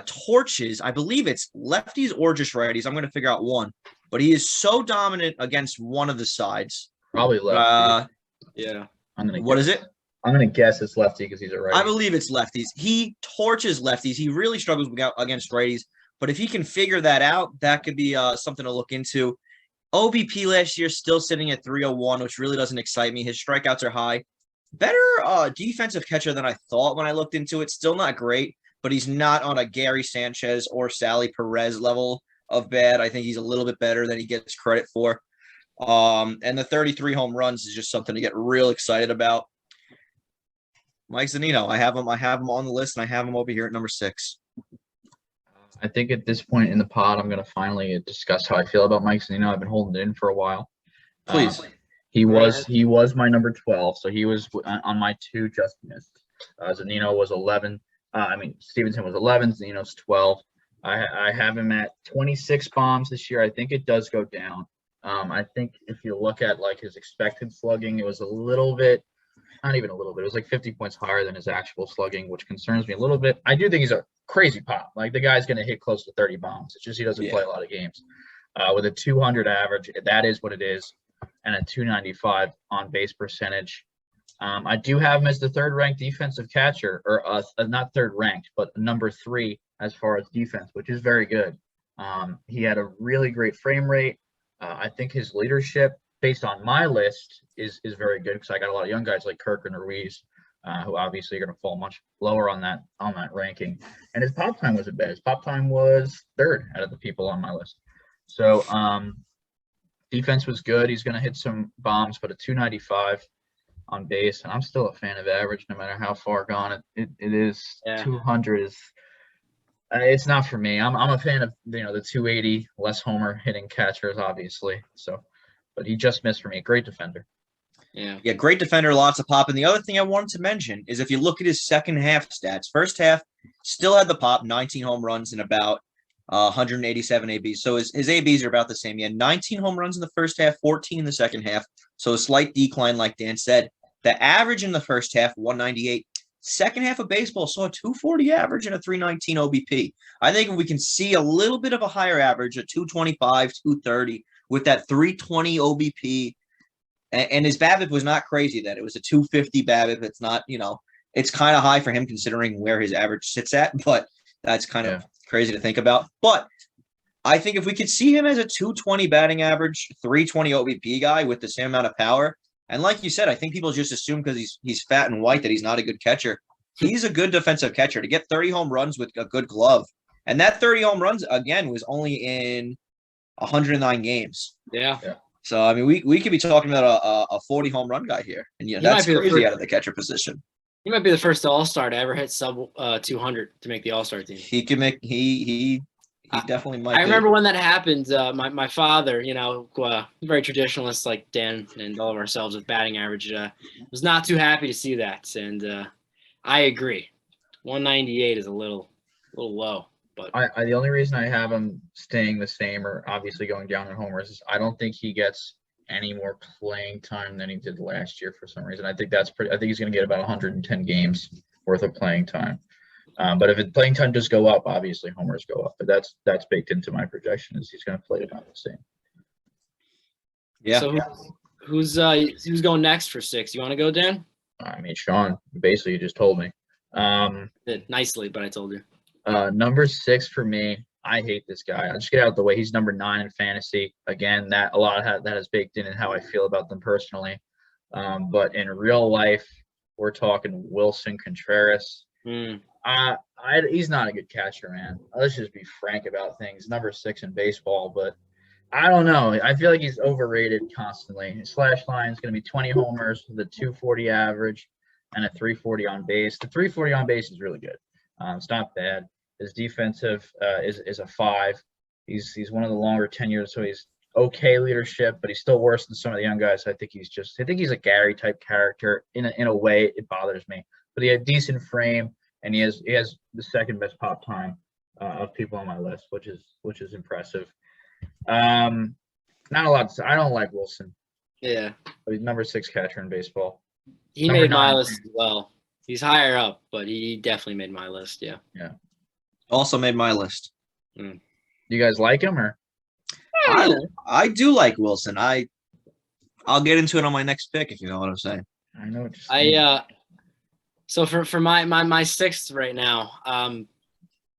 torches. I believe it's lefties or just righties. I'm going to figure out one. But he is so dominant against one of the sides. Probably lefty. Yeah. What is it? I'm going to guess it's lefty because he's a righty. I believe it's lefties. He torches lefties. He really struggles against righties. But if he can figure that out, that could be something to look into. OBP last year still sitting at 301, which really doesn't excite me. His strikeouts are high. Better defensive catcher than I thought when I looked into it. Still not great, but he's not on a Gary Sanchez or Salvy Perez level of bad. I think he's a little bit better than he gets credit for. And the 33 home runs is just something to get real excited about. Mike Zunino, I have him on the list, and I have him over here at number 6. I think at this point in the pod, I'm going to finally discuss how I feel about Mike Zunino. I've been holding it in for a while. Please. He was my number 12, so he was on my 2 just missed. Zunino was 11. Stephenson was 11. Zunino's 12. I have him at 26 bombs this year. I think it does go down. I think if you look at like his expected slugging, it was a little bit, not even a little bit. It was like 50 points higher than his actual slugging, which concerns me a little bit. I do think he's a crazy pop. Like the guy's going to hit close to 30 bombs. It's just he doesn't play a lot of games. With a 200 average, that is what it is, and a 295 on base percentage. I do have him as the 3rd ranked defensive catcher, or not 3rd ranked, but number 3 as far as defense, which is very good. He had a really great frame rate. I think his leadership, based on my list, is very good because I got a lot of young guys like Kirk and Ruiz, who obviously are going to fall much lower on that ranking. And his pop time wasn't bad. His pop time was 3rd out of the people on my list. So defense was good. He's going to hit some bombs, but a 295 on base, and I'm still a fan of average no matter how far gone it is. 200 is it's not for me. I'm a fan of the 280 less homer hitting catchers, obviously. So, but he just missed for me. Great defender. Yeah, great defender, lots of pop. And the other thing I wanted to mention is if you look at his second half stats, first half still had the pop, 19 home runs and about 187 ABs. So his ABs are about the same. He had 19 home runs in the first half, 14 in the second half. So a slight decline, like Dan said. The average in the first half, 198. Second half of baseball saw a 240 average and a 319 OBP. I think if we can see a little bit of a higher average, a 225, 230, with that 320 OBP, and his BABIP was not crazy then. It was a 250 BABIP. It's not, it's kind of high for him considering where his average sits at, but that's kind of crazy to think about. But I think if we could see him as a 220 batting average, 320 OBP guy with the same amount of power, and like you said, I think people just assume because he's fat and white that he's not a good catcher. He's a good defensive catcher. To get 30 home runs with a good glove, and that 30 home runs, again, was only in 109 games. Yeah. So, I mean, we could be talking about a 40 home run guy here. And that's crazy out of the catcher position. He might be the first All-Star to ever hit sub 200 to make the All-Star team. He can make he definitely might. I remember when that happened. My father, very traditionalist like Dan and all of ourselves with batting average, was not too happy to see that. And I agree. 198 is a little low. But the only reason I have him staying the same or obviously going down in homers is I don't think he gets any more playing time than he did last year for some reason. I think I think he's going to get about 110 games worth of playing time. But if playing time does go up, obviously homers go up. But that's baked into my projection is he's going to play about the same. Yeah. So who's going next for 6? You want to go, Dan? I mean, Sean, basically, you just told me. Nicely, but I told you. Number 6 for me. I hate this guy. I'll just get out of the way. He's number 9 in fantasy. Again, that a lot of that is baked in how I feel about them personally. But in real life, we're talking Wilson Contreras. He's not a good catcher, man. Let's just be frank about things. Number 6 in baseball, but I don't know. I feel like he's overrated constantly. His slash line is going to be 20 homers with a 240 average and a 340 on base. The 340 on base is really good. It's not bad. His defensive is a 5. He's one of the longer tenures, so he's okay leadership, but he's still worse than some of the young guys. I think he's a Gary type character in a way. It bothers me, but he had decent frame, and he has the second best pop time of people on my list, which is impressive. Not a lot to say. I don't like Wilson. Yeah. But he's number 6 catcher in baseball. He Number made my 9. list as well. He's higher up, but he definitely made my list. Yeah. Yeah. Also made my list. You guys like him or? I do like Wilson. I'll get into it on my next pick if you know what I'm saying. I know what you're saying. So for my 6th right now, I'm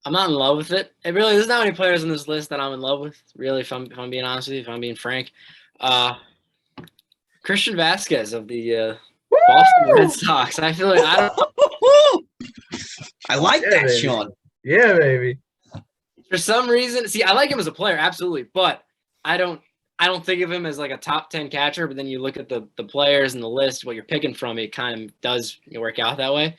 not in love with it. There's not many players on this list that I'm in love with, really, if I'm being honest with you, if I'm being frank. Christian Vasquez of the Boston Red Sox. I feel like I like that, baby. Sean. Yeah, baby. For some reason, I like him as a player, absolutely, but I don't think of him as like a top 10 catcher. But then you look at the players and the list, what you're picking from, it kind of does work out that way.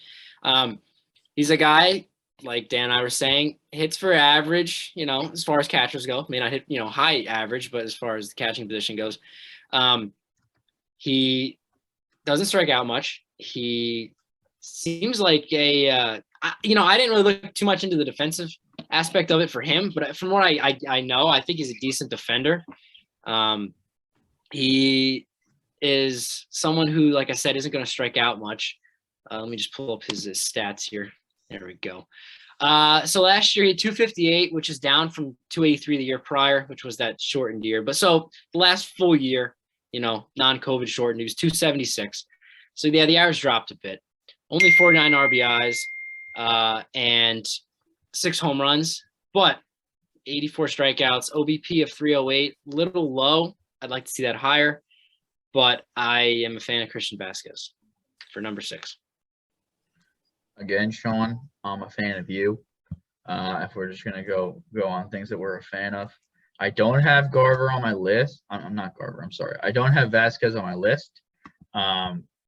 He's a guy, like Dan and I were saying, hits for average, as far as catchers go. May not hit, high average, but as far as the catching position goes, he doesn't strike out much. He seems like I didn't really look too much into the defensive aspect of it for him, but from what I know, I think he's a decent defender. He is someone who, like I said, isn't going to strike out much. Let me just pull up his stats here. There we go. So last year he had 258, which is down from 283 the year prior, which was that shortened year. But so the last full year, non-COVID shortened, he was 276. So yeah, the average dropped a bit. Only 49 RBIs and 6 home runs, but 84 strikeouts, OBP of 308, little low. I'd like to see that higher, but I am a fan of Christian Vasquez for number 6. Again, Sean, I'm a fan of you. If we're just gonna go on things that we're a fan of, I don't have Garver on my list. I'm not Garver. I'm sorry. I don't have Vasquez on my list.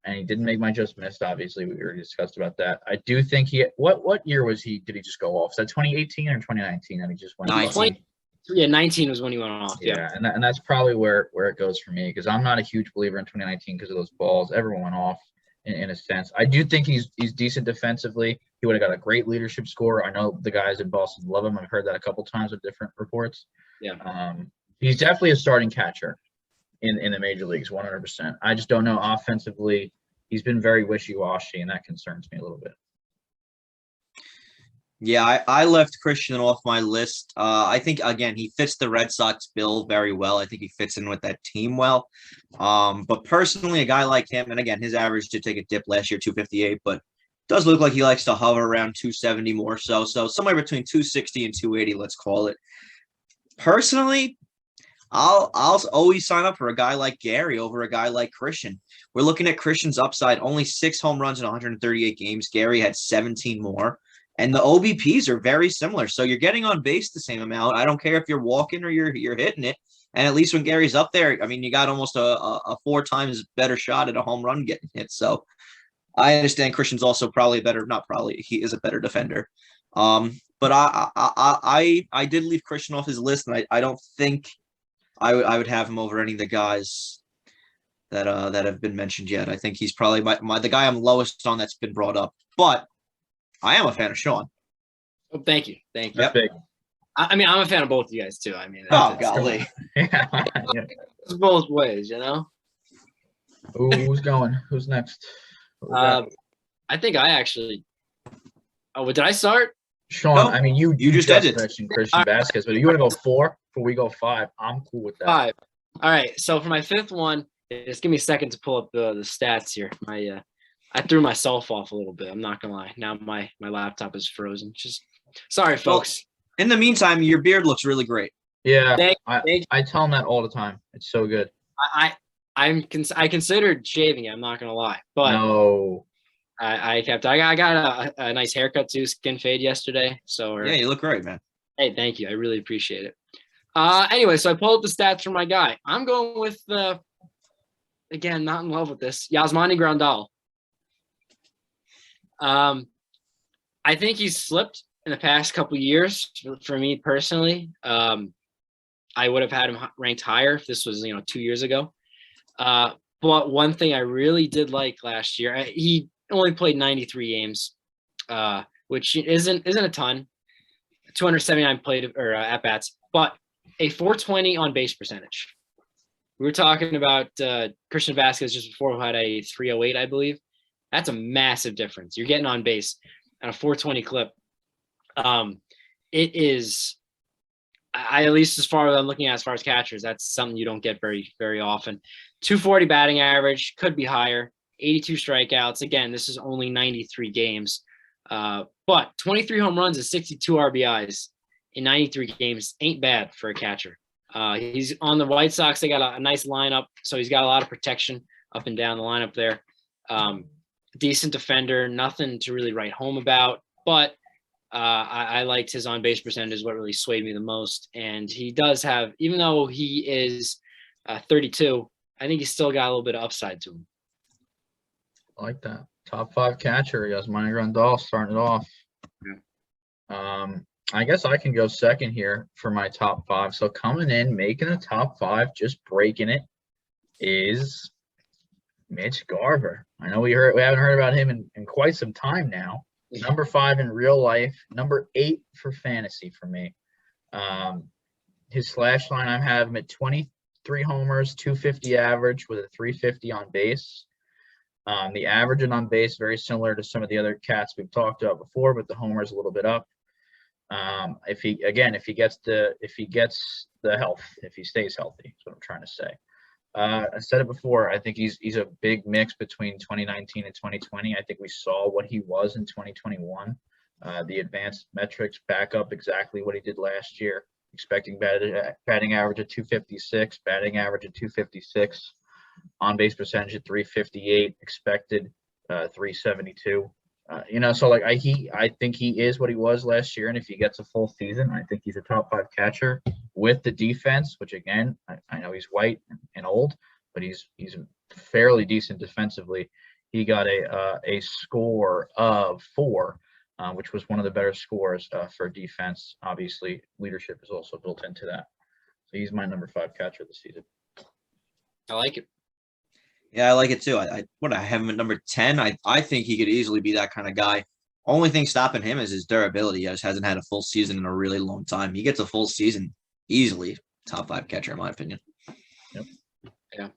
And he didn't make my just missed. Obviously, we already discussed about that. I do think what year was he? Did he just go off? Is that 2018 or 2019? And he just went 19. Yeah, 19 was when he went off. Yeah. And that's probably where it goes for me, because I'm not a huge believer in 2019 because of those balls. Everyone went off in a sense. I do think he's decent defensively. He would have got a great leadership score. I know the guys in Boston love him. I've heard that a couple times with different reports. Yeah. He's definitely a starting catcher in the major leagues, 100%. I just don't know offensively. He's been very wishy-washy, and that concerns me a little bit. Yeah, I left Christian off my list. I think, again, he fits the Red Sox bill very well. I think he fits in with that team well. But personally, a guy like him, and again, his average did take a dip last year, 258, but does look like he likes to hover around 270 more so. So somewhere between 260 and 280, let's call it. Personally, I'll always sign up for a guy like Gary over a guy like Christian. We're looking at Christian's upside, only 6 home runs in 138 games. Gary had 17 more. And the OBPs are very similar. So you're getting on base the same amount. I don't care if you're walking or you're hitting it. And at least when Gary's up there, I mean, you got almost a 4 times better shot at a home run getting hit. So I understand Christian's also probably better. Not probably. He is a better defender. But I did leave Christian off his list, and I don't think I would have him over any of the guys that have been mentioned yet. I think he's probably the guy I'm lowest on that's been brought up. But I am a fan of Sean. Oh, thank you. Thank you. That's big. I mean, I'm a fan of both of you guys too. I mean, Golly. Yeah. it's both ways, Who's going? Who's next? I think I actually. Oh, did I start? Sean, No, I mean, you just ended. mentioned Christian Vasquez, but if you want to go 4 before we go 5, I'm cool with that. 5. All right. So for my 5th one, just give me a second to pull up the stats here. I threw myself off a little bit. I'm not gonna lie. Now my laptop is frozen. Just sorry, folks. In the meantime, your beard looks really great. Yeah, Thank I tell him that all the time. It's so good. I considered shaving it. I'm not gonna lie, but No. I got a nice haircut too, skin fade yesterday. So Yeah, you look great, man. Hey, thank you. I really appreciate it. Anyway, so I pulled up the stats for my guy. I'm going with again, not in love with this, Yasmani Grandal. I think he's slipped in the past couple years for me personally. I would have had him ranked higher if this was 2 years ago. But one thing I really did like last year, he only played 93 games, which isn't a ton. 279 played or at bats, but a 420 on base percentage. We were talking about Christian Vasquez just before, who had a 308, I believe. That's a massive difference. You're getting on base at a 420 clip. It is, at least as far as I'm looking at, as far as catchers, that's something you don't get very, very often. 240 batting average, could be higher. 82 strikeouts. Again, this is only 93 games. But 23 home runs and 62 RBIs in 93 games ain't bad for a catcher. He's on the White Sox. They got a nice lineup, so he's got a lot of protection up and down the lineup there. Decent defender, nothing to really write home about, but I liked his on-base percentage is what really swayed me the most. And he does have, even though he is 32, I think he's still got a little bit of upside to him. I like that. Top 5 catcher, Yasmani Grandal starting it off. Yeah. I guess I can go second here for my top 5. So coming in, making the top 5, just breaking it, is Mitch Garver. I know we haven't heard about him in quite some time now. Number 5 in real life, number 8 for fantasy for me. His slash line, I have him at 23 homers, 250 average with a 350 on base. The average and on base very similar to some of the other cats we've talked about before, but the homers a little bit up. If he gets the health, if he stays healthy, is what I'm trying to say. I said it before. I think he's a big mix between 2019 and 2020. I think we saw what he was in 2021. The advanced metrics back up exactly what he did last year. Expecting batting average at 256, batting average at 256, on base percentage at 358, expected 372. So like I think he is what he was last year, and if he gets a full season, I think he's a top 5 catcher with the defense. Which again, I know he's white and old, but he's fairly decent defensively. He got a score of 4, which was one of the better scores for defense. Obviously, leadership is also built into that. So he's my number 5 catcher this season. I like it. Yeah, I like it too. I have him at number 10. I think he could easily be that kind of guy. Only thing stopping him is his durability. He just hasn't had a full season in a really long time. He gets a full season, easily top 5 catcher, in my opinion. Yep. Yeah.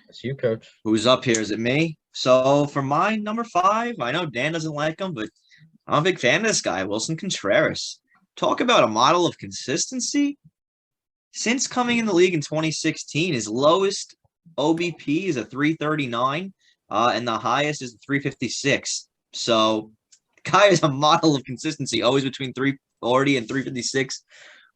That's you, Coach. Who's up here? Is it me? So for my number 5, I know Dan doesn't like him, but I'm a big fan of this guy, Wilson Contreras. Talk about a model of consistency. Since coming in the league in 2016, his lowest OBP is a 339, and the highest is a 356. So, the guy is a model of consistency, always between 340 and 356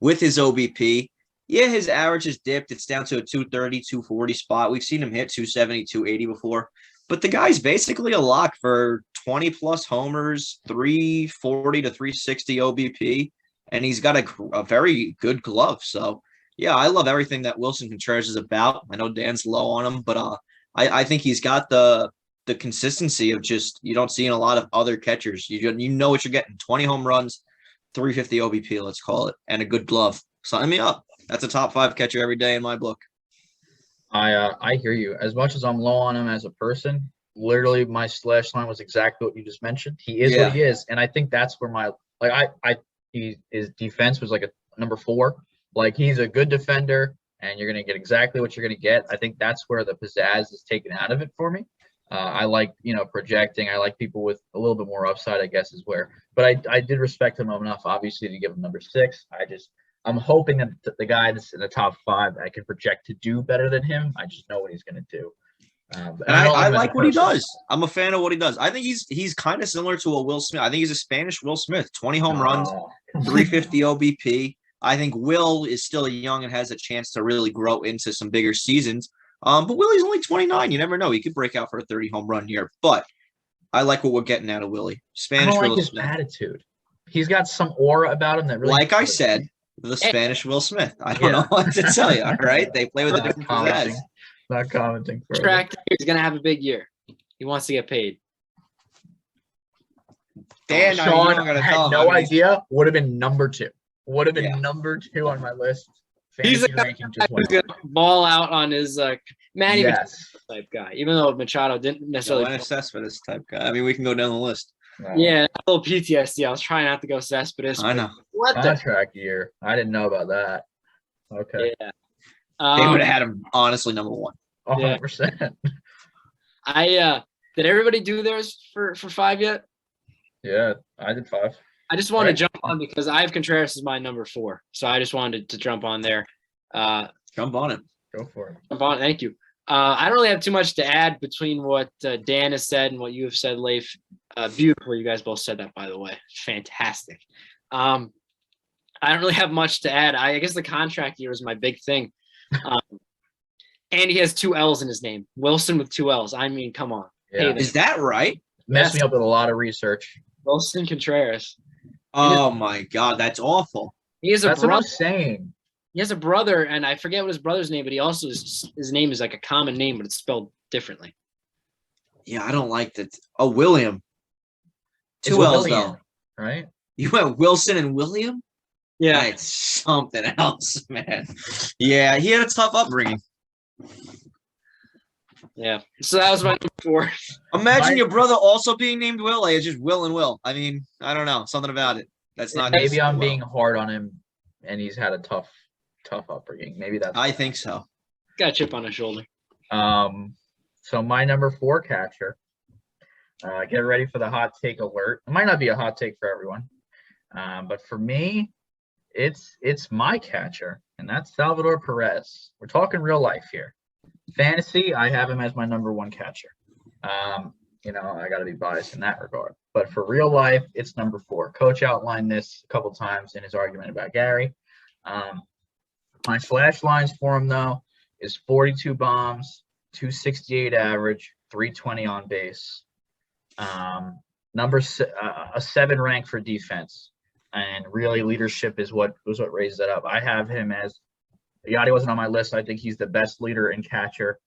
with his OBP. Yeah, his average has dipped. It's down to a 230, 240 spot. We've seen him hit 270, 280 before. But the guy's basically a lock for 20-plus homers, 340 to 360 OBP, and he's got a very good glove. So, yeah, I love everything that Wilson Contreras is about. I know Dan's low on him, but I think he's got the consistency of just you don't see in a lot of other catchers. You know what you're getting: 20 home runs, 350 OBP, let's call it, and a good glove. Sign me up. That's a top 5 catcher every day in my book. I hear you. As much as I'm low on him as a person, literally my slash line was exactly what you just mentioned. He is what he is, and I think that's where his defense was like a number 4. Like, he's a good defender, and you're going to get exactly what you're going to get. I think that's where the pizzazz is taken out of it for me. I like, projecting. I like people with a little bit more upside, I guess, is where. But I did respect him enough, obviously, to give him number 6. I'm hoping that the guy that's in the top 5, I can project to do better than him. I just know what he's going to do. And I like what he does. I'm a fan of what he does. I think he's kind of similar to a Will Smith. I think he's a Spanish Will Smith. 20 home runs, 350 OBP. I think Will is still young and has a chance to really grow into some bigger seasons. But Willie's only 29. You never know. He could break out for a 30 home run here. But I like what we're getting out of Willie. Spanish I don't Will like Smith. His attitude. He's got some aura about him that really. Like I said, the Spanish Will Smith. I don't know what to tell you. All right, they play with a different pizzazz. Not commenting. He's gonna have a big year. He wants to get paid. Dan, Sean I'm gonna had tell him. no idea. Would have been number 2. would have been Yeah. number 2 on my list. He's Fantasy ranking just He's went gonna ball out on his Manny Machado yes. type guy, even though Machado didn't No necessarily. NSS for this type guy. I mean, we can go down the list. No. Yeah, a little PTSD. I was trying not to go Cespedes. I know. What the? Contract year. I didn't know about that. Okay. Yeah. They would have had him honestly number 1. 100%. Did everybody do theirs for 5 yet? Yeah, I did 5. I just want to Right. jump on because I have Contreras as my number 4, so I just wanted to jump on there. Jump on it. Go for it. Jump on. Thank you. I don't really have too much to add between what Dan has said and what you have said, Leif. Beautiful. You guys both said that, by the way. Fantastic. I don't really have much to add. I guess the contract year is my big thing. And he has 2 L's in his name. Wilson with 2 L's. I mean, come on. Yeah. Hey, Is that right? Messed me up with a lot of research. Wilson Contreras. Oh my God, that's awful. He has a That's what brother. I'm saying. He has a brother, and I forget what his brother's name, but he also his name is like a common name, but it's spelled differently. Yeah, I don't like that. Oh, William. It's 2 L's William, though. right? You went Wilson and William? Yeah. That's something else, man. Yeah, he had a tough upbringing. Yeah. So that was my number 4. Imagine My- your brother also being named Will. Like, it's just Will and Will. I mean, I don't know. Something about it. That's not. Maybe I'm Will. being hard on him, and he's had a tough upbringing. Maybe that's. I think so. Got a chip on his shoulder. So my number 4 catcher. Get ready for the hot take alert. It might not be a hot take for everyone, but for me, it's my catcher, and that's Salvador Perez. We're talking real life here. Fantasy, I have him as my number 1 catcher. I got to be biased in that regard. But for real life, it's number 4. Coach outlined this a couple times in his argument about Gary. My flash lines for him, though, is 42 bombs, 268 average, 320 on base. A 7 rank for defense. And really, leadership is what raises it up. I have him as Yadi wasn't on my list. I think he's the best leader in catcher.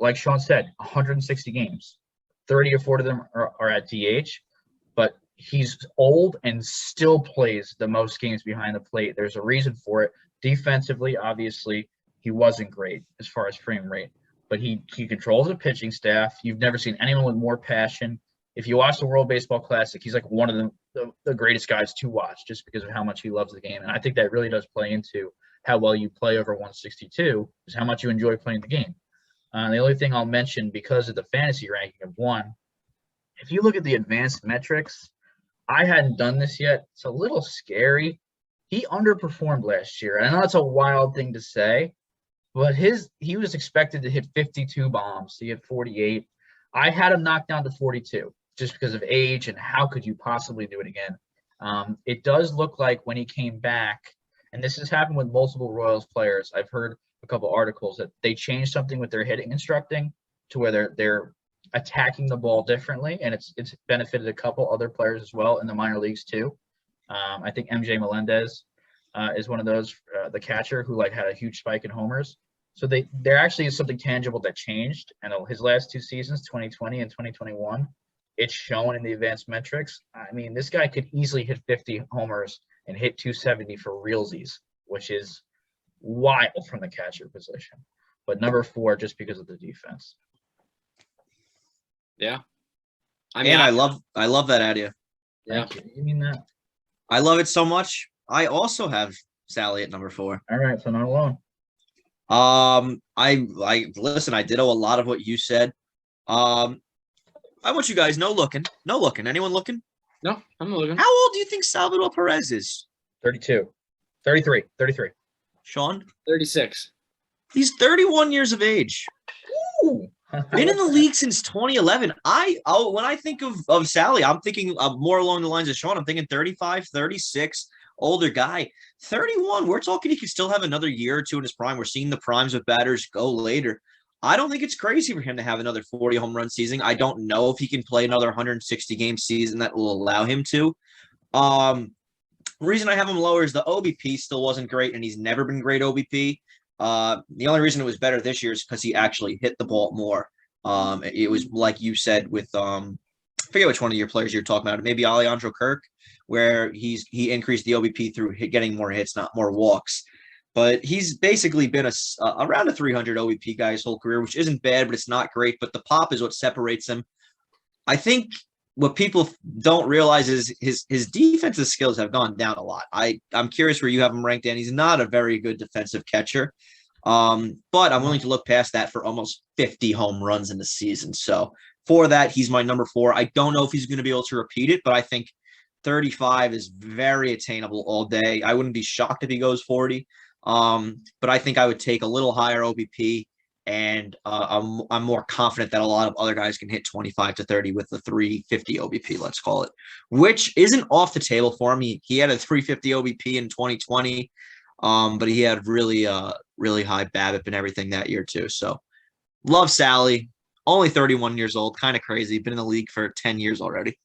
Like Sean said, 160 games, 30 or 40 of them are at DH, but he's old and still plays the most games behind the plate. There's a reason for it. Defensively, obviously, he wasn't great as far as frame rate, but he controls the pitching staff. You've never seen anyone with more passion. If you watch the World Baseball Classic, he's like one of the greatest guys to watch just because of how much he loves the game. And I think that really does play into how well you play over 162 is how much you enjoy playing the game. The only thing I'll mention because of the fantasy ranking of 1, if you look at the advanced metrics, I hadn't done this yet. It's a little scary. He underperformed last year. I know that's a wild thing to say, but he was expected to hit 52 bombs. He hit 48. I had him knocked down to 42 just because of age and how could you possibly do it again? It does look like when he came back, and this has happened with multiple Royals players. I've heard a couple articles that they changed something with their hitting instructing to where they're attacking the ball differently, and it's benefited a couple other players as well in the minor leagues too. I think MJ Melendez is one of those, the catcher who had a huge spike in homers. So there actually is something tangible that changed, and his last 2 seasons, 2020 and 2021, it's shown in the advanced metrics. I mean, this guy could easily hit 50 homers and hit 270 for realsies, which is wild from the catcher position. But number 4, just because of the defense. Yeah. I mean, I love that idea. Yeah. Thank you. You mean that? I love it so much. I also have Sally at number 4. All right, so not alone. I listen, I ditto a lot of what you said. I want you guys no looking. Anyone looking? No, I'm not looking. How old do you think Salvador Perez is? 32. 33. Sean? 36. He's 31 years of age. Ooh. Been in the league since 2011. When I think of Sally, I'm thinking more along the lines of Sean. I'm thinking 35, 36, older guy. 31, we're talking he could still have another year or 2 in his prime. We're seeing the primes with batters go later. I don't think it's crazy for him to have another 40 home run season. I don't know if he can play another 160 game season that will allow him to. Reason I have him lower is the OBP still wasn't great, and he's never been great OBP. The only reason it was better this year is because he actually hit the ball more. It was like you said with forget which one of your players you're talking about. Maybe Alejandro Kirk, where he increased the OBP through getting more hits, not more walks. But he's basically been around a 300 OBP guy his whole career, which isn't bad, but it's not great. But the pop is what separates him. I think what people don't realize is his defensive skills have gone down a lot. I'm curious where you have him ranked, and he's not a very good defensive catcher. But I'm willing to look past that for almost 50 home runs in the season. So for that, he's my number 4. I don't know if he's going to be able to repeat it, but I think 35 is very attainable all day. I wouldn't be shocked if he goes 40. But I think I would take a little higher OBP, and I'm more confident that a lot of other guys can hit 25 to 30 with the 350 OBP, let's call it, which isn't off the table for him. He had a 350 OBP in 2020, but he had really high BABIP and everything that year too. So love Sally, only 31 years old, kind of crazy. Been in the league for 10 years already.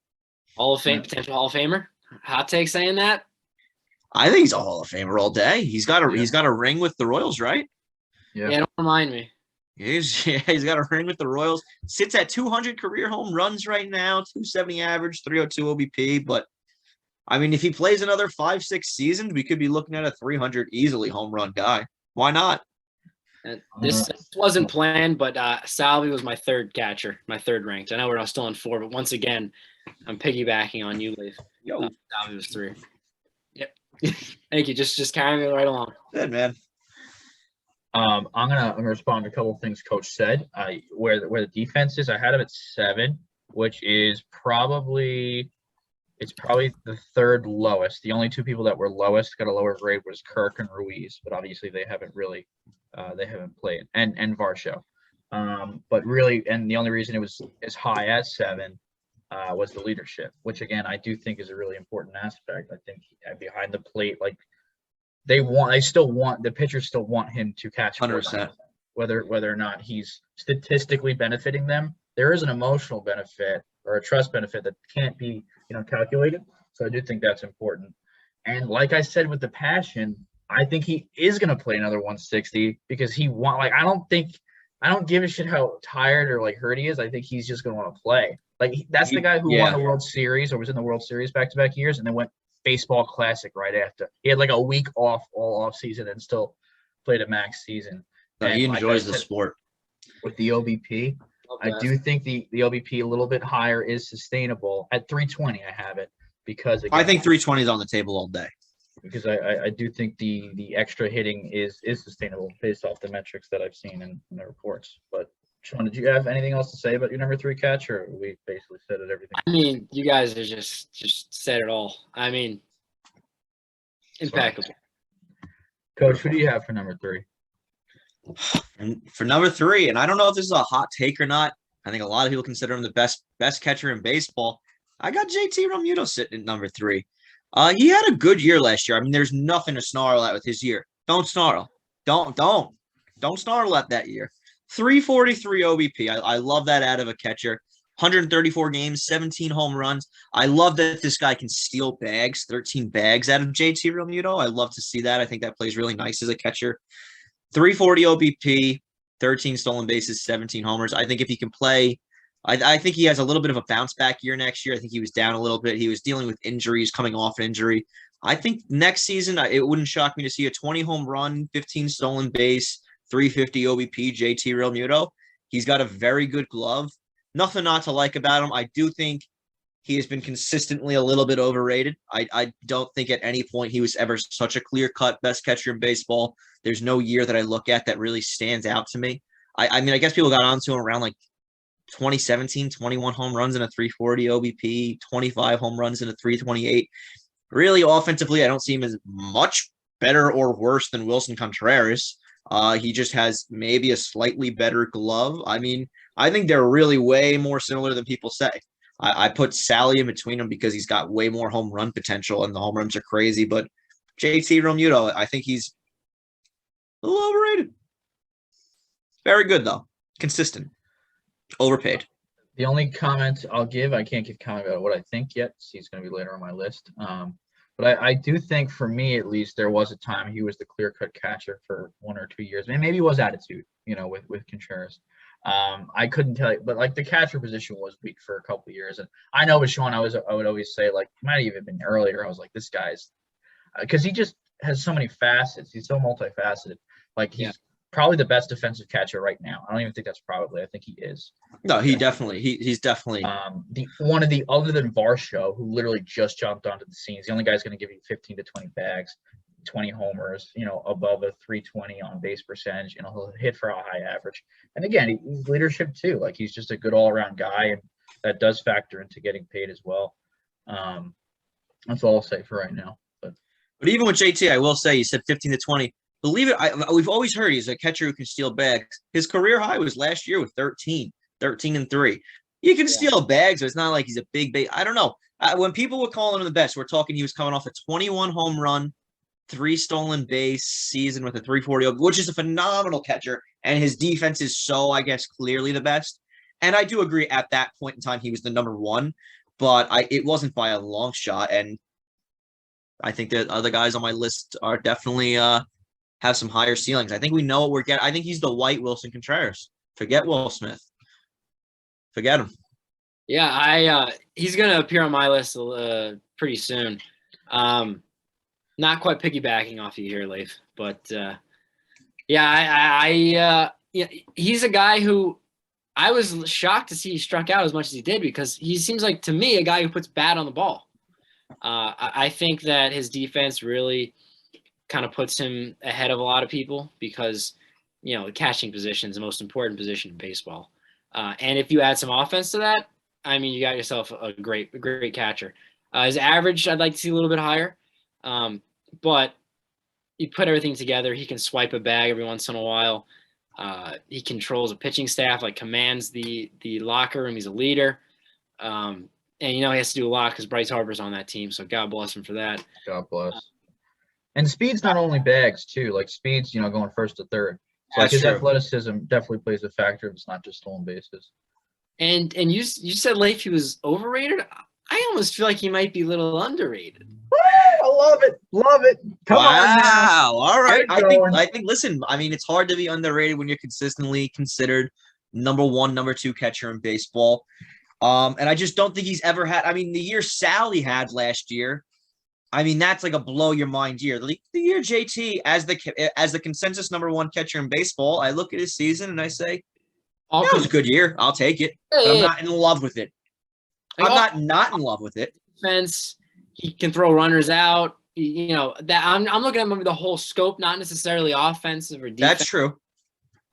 Hall of Fame, potential Hall of Famer. Hot take saying that. I think he's a Hall of Famer all day. He's got a ring with the Royals, right? Yeah, don't remind me. He's got a ring with the Royals. Sits at 200 career home runs right now, 270 average, 302 OBP. But I mean, if he plays another 5-6 seasons, we could be looking at a 300 easily home run guy. Why not? This wasn't planned, but Salvy was my third catcher, my third ranked. I know we're still on 4, but once again, I'm piggybacking on you, Leaf. Salvy was 3. Yep. Thank you. Just carrying me right along. Good, man. I'm gonna respond to a couple of things Coach said. Where the defense is, I had him at 7, which is probably the 3rd lowest. The only 2 people that were lowest, got a lower grade, was Kirk and Ruiz, but obviously they haven't really played, and Varsho. But really, and the only reason it was as high as 7 was the leadership, which again I do think is a really important aspect. I think behind the plate, like the pitchers still want him to catch 100%. Whether or not he's statistically benefiting them. There is an emotional benefit or a trust benefit that can't be calculated. So I do think that's important. And like I said with the passion, I think he is going to play another 160 because I don't give a shit how tired or hurt he is. I think he's just going to want to play. That's the guy who won the World Series or was in the World Series back-to-back years and then went baseball classic right after. He had a week off all off season and still played a max season. No, he enjoys the sport. With the OBP, I do think the OBP a little bit higher is sustainable. At 320, I have it because again, I think 320 is on the table all day. Because I do think the extra hitting is sustainable based off the metrics that I've seen in the reports. But Sean, did you have anything else to say about your number 3 catch, or we basically said it everything? I mean, you guys have just said it all. I mean, impeccable. Coach, who do you have for number 3? And for number 3, and I don't know if this is a hot take or not. I think a lot of people consider him the best catcher in baseball. I got JT Realmuto sitting at number 3. He had a good year last year. I mean, there's nothing to snarl at with his year. Don't snarl. Don't snarl at that year. 343 OBP. I love that out of a catcher. 134 games, 17 home runs. I love that this guy can steal bags, 13 bags out of JT Realmuto. I love to see that. I think that plays really nice as a catcher. 340 OBP, 13 stolen bases, 17 homers. I think if he can play, I think he has a little bit of a bounce back year next year. I think he was down a little bit. He was dealing with injuries, coming off an injury. I think next season, it wouldn't shock me to see a 20 home run, 15 stolen base, 350 OBP, JT Realmuto. He's got a very good glove. Nothing not to like about him. I do think he has been consistently a little bit overrated. I don't think at any point he was ever such a clear-cut best catcher in baseball. There's no year that I look at that really stands out to me. I mean, I guess people got onto him around 2017, 21 home runs in a 340 OBP, 25 home runs in a 328. Really, offensively, I don't see him as much better or worse than Wilson Contreras. He just has maybe a slightly better glove. I mean, I think they're really way more similar than people say. I put Sally in between them because he's got way more home run potential and the home runs are crazy. But JT Realmuto, I think he's a little overrated. Very good, though. Consistent. Overpaid. The only comment I'll give, I can't give comment about what I think yet. He's going to be later on my list. But I do think, for me at least, there was a time he was the clear-cut catcher for 1 or 2 years. Maybe it was attitude, with Contreras. I couldn't tell you, but like the catcher position was weak for a couple of years. And I know with Sean, I would always say, like, it might have even been earlier. I was like, this guy's because he just has so many facets. He's so multifaceted. Like he's probably the best defensive catcher right now. I don't even think that's probably. I think he is. No, he's definitely the one of the other than Varsho, who literally just jumped onto the scene. He's the only guy's going to give you 15 to 20 bags, 20 homers, above a 320 on base percentage. He'll hit for a high average. And again, he's leadership too. Like he's just a good all around guy, and that does factor into getting paid as well. That's all I'll say for right now. But even with JT, I will say, you said 15 to 20. Believe it, we've always heard he's a catcher who can steal bags. His career high was last year with 13 and 3. He can steal bags, but it's not like he's a big. I don't know. When people were calling him the best, we're talking he was coming off a 21 home run, 3 stolen base season with a 340, which is a phenomenal catcher. And his defense is so, I guess, clearly the best. And I do agree at that point in time, he was the number 1, but it wasn't by a long shot. And I think that other guys on my list are definitely have some higher ceilings. I think we know what we're getting. I think he's the white Wilson Contreras. Forget Will Smith. Forget him. Yeah, he's gonna appear on my list pretty soon. Not quite piggybacking off you here, Leif, but he's a guy who I was shocked to see he struck out as much as he did, because he seems like, to me, a guy who puts bat on the ball. I think that his defense really kind of puts him ahead of a lot of people, because, the catching position is the most important position in baseball. And if you add some offense to that, I mean, you got yourself a great catcher. His average, I'd like to see a little bit higher. But you put everything together, he can swipe a bag every once in a while. He controls a pitching staff, like commands the locker room. He's a leader. And, he has to do a lot because Bryce Harper's on that team. So God bless him for that. God bless. And speed's not only bags, too. Like, speed's, going first to third. So like his athleticism definitely plays a factor. It's not just stolen bases. And you said Leif he was overrated. I almost feel like he might be a little underrated. I love it. Love it. Come on now. All right. I think, listen, I mean, it's hard to be underrated when you're consistently considered number 1, number 2 catcher in baseball. And I just don't think he's ever had, I mean, the year Sally had last year, I mean, that's like a blow your mind year. The year JT as the consensus number 1 catcher in baseball, I look at his season and I say, that was a good year. I'll take it. But I'm not in love with it. I'm not in love with it. Defense, he can throw runners out. That I'm looking at the whole scope, not necessarily offensive or defense. That's true.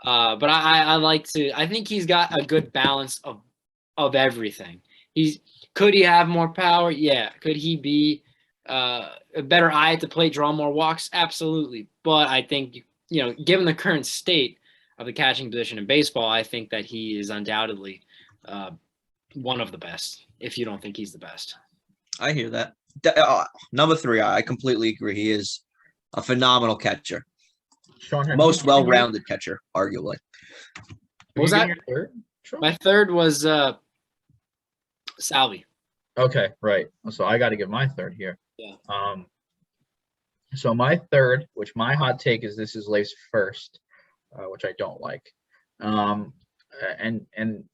But I think he's got a good balance of everything. Could he have more power? Yeah. Could he be a better eye at the plate, draw more walks? Absolutely. But I think, given the current state of the catching position in baseball, I think that he is undoubtedly one of the best, if you don't think he's the best. I hear that. Number 3, I completely agree. He is a phenomenal catcher. Most well-rounded catcher, arguably. What was that? My third was Salvy. Okay, right. So I got to give my third here. Yeah. So my third, which my hot take is this is Leif's first, which I don't like. And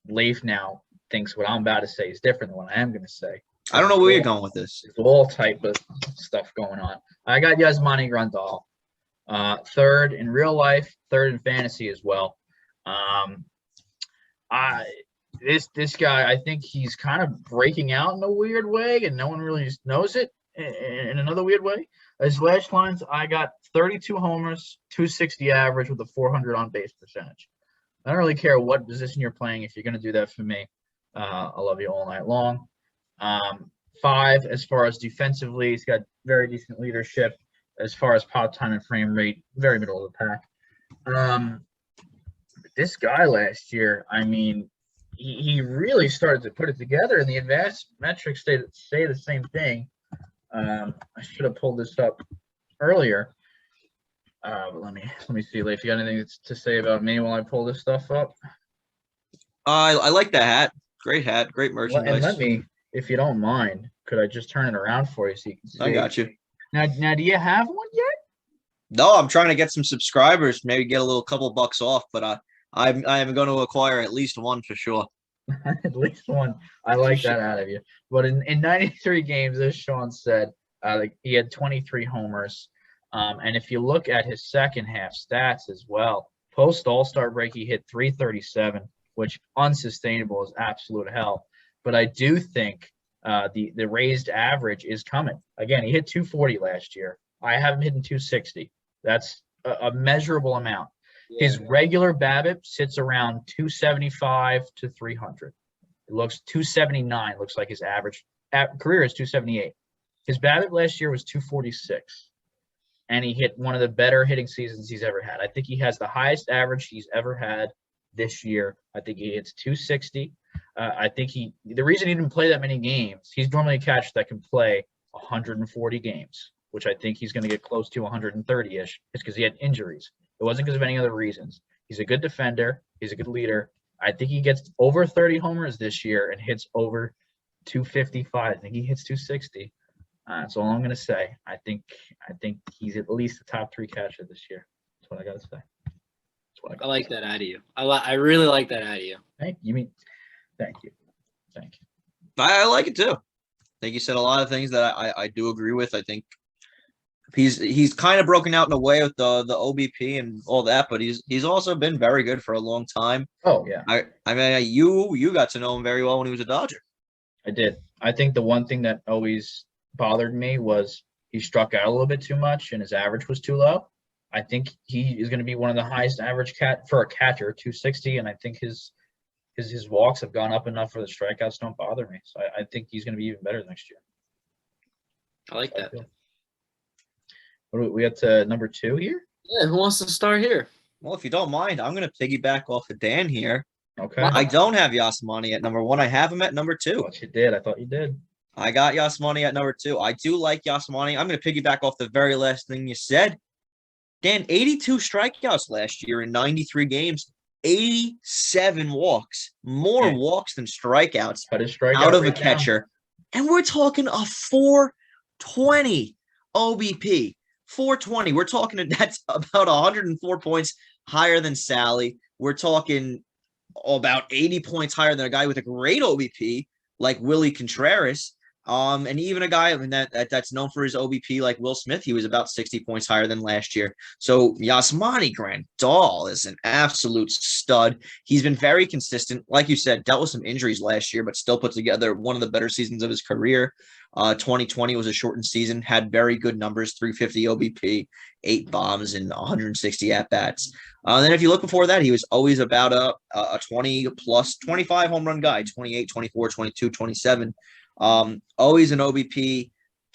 Leif now thinks what I'm about to say is different than what I am going to say. I don't know where you're going with this. There's all type of stuff going on. I got Yasmani Grandal, third in real life, third in fantasy as well. This guy, I think he's kind of breaking out in a weird way, and no one really knows it in another weird way. His last lines, I got 32 homers, 260 average with a 400 on base percentage. I don't really care what position you're playing. If you're going to do that for me, I love you all night long. 5, as far as defensively, he's got very decent leadership. As far as pop time and frame rate, very middle of the pack. This guy last year, I mean, he really started to put it together, and the advanced metrics say the same thing. I should have pulled this up earlier. But let me see, Leif. You got anything to say about me while I pull this stuff up? I like that hat. Great merchandise. And let me, if you don't mind, could I just turn it around for you so you can see? I got you. Now, do you have one yet? No, I'm trying to get some subscribers, maybe get a little couple bucks off, but I am going to acquire at least one for sure. At least one. I like that out of you. But in 93 games, as Sean said, he had 23 homers. And if you look at his second half stats as well, post All-Star break, he hit 337, which unsustainable is absolute hell. But I do think the raised average is coming. Again, he hit 240 last year. I have him hitting 260. That's a measurable amount. Yeah. His regular BABIP sits around 275 to 300. It looks 279. Looks like his average career is 278. His BABIP last year was 246, and he hit one of the better hitting seasons he's ever had. I think he has the highest average he's ever had this year. I think he hits 260. I think the reason he didn't play that many games, he's normally a catcher that can play 140 games, which I think he's going to get close to 130-ish, is because he had injuries. It wasn't because of any other reasons. He's a good defender. He's a good leader. I think he gets over 30 homers this year and hits over 255. I think he hits 260. That's all I'm going to say. I think he's at least a top 3 catcher this year. That's what I got to say. I like that out of you. I really like that out of you. Thank you. Thank you. I like it too. I think you said a lot of things that I do agree with. I think he's kind of broken out in a way with the OBP and all that, but he's also been very good for a long time. Oh yeah. I mean, you got to know him very well when he was a Dodger. I did. I think the one thing that always bothered me was he struck out a little bit too much and his average was too low. I think he is going to be one of the highest average for a catcher, 260, and I think his walks have gone up enough for the strikeouts don't bother me. So I think he's going to be even better next year. I like that. We got to number 2 here? Yeah, who wants to start here? Well, if you don't mind, I'm going to piggyback off of Dan here. Okay. I don't have Yasmani at number 1. I have him at number 2. But you did. I thought you did. I got Yasmani at number 2. I do like Yasmani. I'm going to piggyback off the very last thing you said. Dan, 82 strikeouts last year in 93 games, 87 walks, more walks than strikeouts out of a catcher. And we're talking a 420 OBP. 420. We're talking that's about 104 points higher than Sally. We're talking about 80 points higher than a guy with a great OBP like Willie Contreras. And even a guy that's known for his OBP like Will Smith, he was about 60 points higher than last year. So Yasmani Grandal is an absolute stud. He's been very consistent. Like you said, dealt with some injuries last year, but still put together one of the better seasons of his career. 2020 was a shortened season, had very good numbers, 350 OBP, 8 bombs, and 160 at-bats. Then if you look before that, he was always about a 20-plus, 25 home run guy, 28, 24, 22, 27. Always an OBP,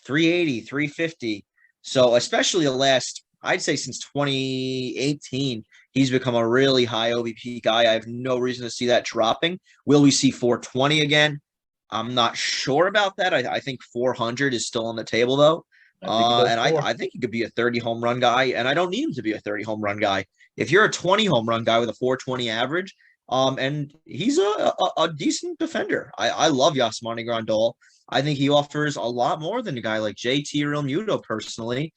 380, 350. So especially the last, I'd say since 2018, he's become a really high OBP guy. I have no reason to see that dropping. Will we see 420 again? I'm not sure about that. I think 400 is still on the table, though. I think he could be a 30 home run guy, and I don't need him to be a 30 home run guy. If you're a 20 home run guy with a 420 average, and he's a decent defender. I love Yasmani Grandal. I think he offers a lot more than a guy like JT Realmuto personally,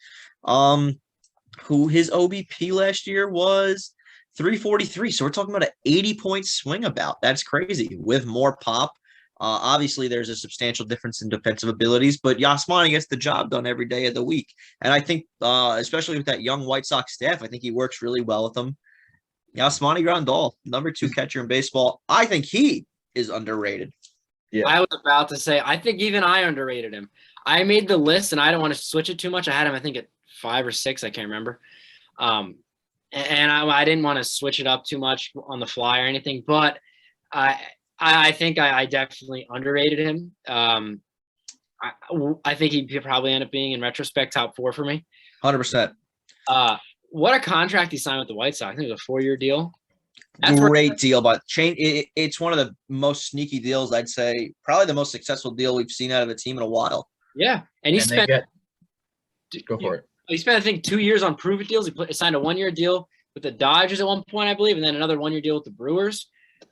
who his OBP last year was 343. So we're talking about an 80-point swing about. That's crazy with more pop. Obviously, there's a substantial difference in defensive abilities, but Yasmani gets the job done every day of the week. And I think, especially with that young White Sox staff, I think he works really well with them. Yasmani Grandal, number 2 catcher in baseball. I think he is underrated. Yeah. I was about to say, I think even I underrated him. I made the list, and I don't want to switch it too much. I had him, I think, at 5 or 6. I can't remember. And I didn't want to switch it up too much on the fly or anything, but I think I definitely underrated him. I think he'd probably end up being, in retrospect, top 4 for me. 100%. What a contract he signed with the White Sox. I think it was a 4-year deal. Great deal, but it's one of the most sneaky deals, I'd say. Probably the most successful deal we've seen out of a team in a while. Yeah, and he spent. Go for it. He spent, I think, 2 years on prove-it deals. He signed a 1-year deal with the Dodgers at one point, I believe, and then another 1-year deal with the Brewers.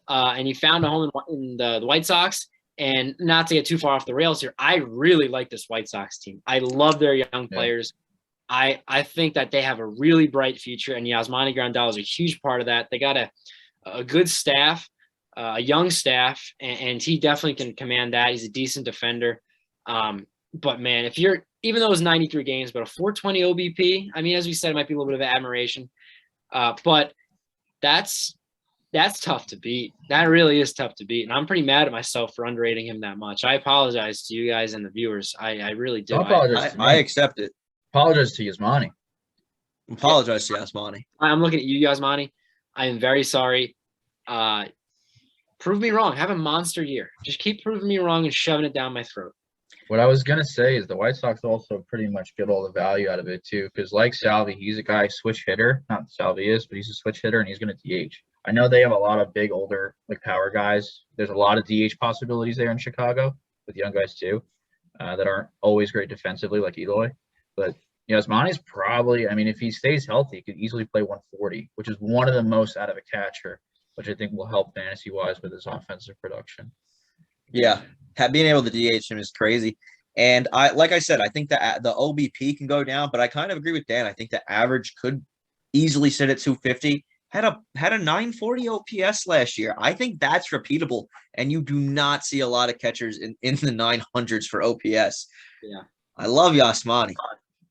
And he found a home in the White Sox. And not to get too far off the rails here, I really like this White Sox team. I love their young players. I think that they have a really bright future, and Yasmani Grandal is a huge part of that. They got a good staff, a young staff, and he definitely can command that. He's a decent defender. But man, even though it was 93 games, but a 420 OBP, I mean, as we said, it might be a little bit of admiration. But that's tough to beat. That really is tough to beat. And I'm pretty mad at myself for underrating him that much. I apologize to you guys and the viewers. I really do. Don't apologize to me. I accept it. Apologize to Yasmani. Apologize to Yasmani. I'm looking at you, Yasmani. I am very sorry. Prove me wrong. Have a monster year. Just keep proving me wrong and shoving it down my throat. What I was going to say is the White Sox also pretty much get all the value out of it, too, because like Salvy, he's a guy switch hitter. Not that Salvy is, but he's a switch hitter, and he's going to DH. I know they have a lot of big, older, like power guys. There's a lot of DH possibilities there in Chicago with young guys, too, that aren't always great defensively, like Eloy. But Yasmani's probably, I mean, if he stays healthy, he could easily play 140, which is one of the most out of a catcher, which I think will help fantasy-wise with his offensive production. Yeah, being able to DH him is crazy. And like I said, I think that the OBP can go down, but I kind of agree with Dan. I think the average could easily sit at 250. Had a 940 OPS last year. I think that's repeatable, and you do not see a lot of catchers in the 900s for OPS. Yeah, I love Yasmani,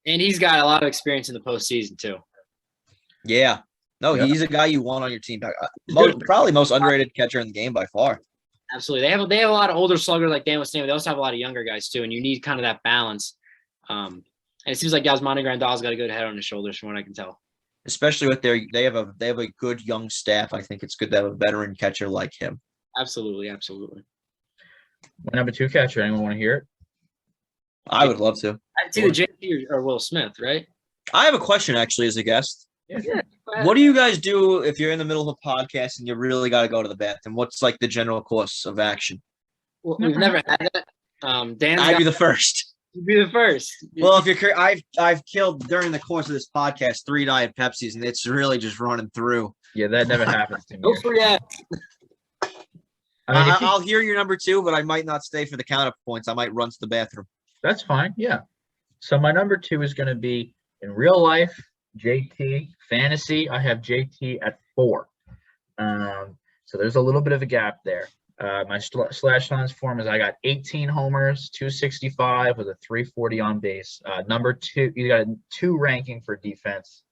and he's got a lot of experience in the postseason too. Yeah, no, he's a guy you want on your team. Probably most underrated catcher in the game by far. Absolutely. They have a lot of older sluggers like Dan was saying, but they also have a lot of younger guys too, and you need kind of that balance. And it seems like Yasmani Grandal's got a good head on his shoulders from what I can tell. Especially with they have a good young staff. I think it's good to have a veteran catcher like him. Absolutely. My number 2 catcher, anyone want to hear it? I would love to. It's either JT or Will Smith, right? I have a question actually as a guest. Yeah. What do you guys do if you're in the middle of a podcast and you really got to go to the bathroom? What's like the general course of action? Well, we've never had that. I'd be the first. You'd be the first. Well, if you're, I've killed during the course of this podcast 3 Diet Pepsis, and it's really just running through. Yeah, that never happens to me. Go for it. I'll hear your number 2, but I might not stay for the counterpoints. I might run to the bathroom. That's fine. Yeah. So my number 2 is going to be in real life, JT. Fantasy, I have JT at 4. So there's a little bit of a gap there. My slash lines form is I got 18 homers, 265 with a 340 on base. Number 2, you got a 2 ranking for defense,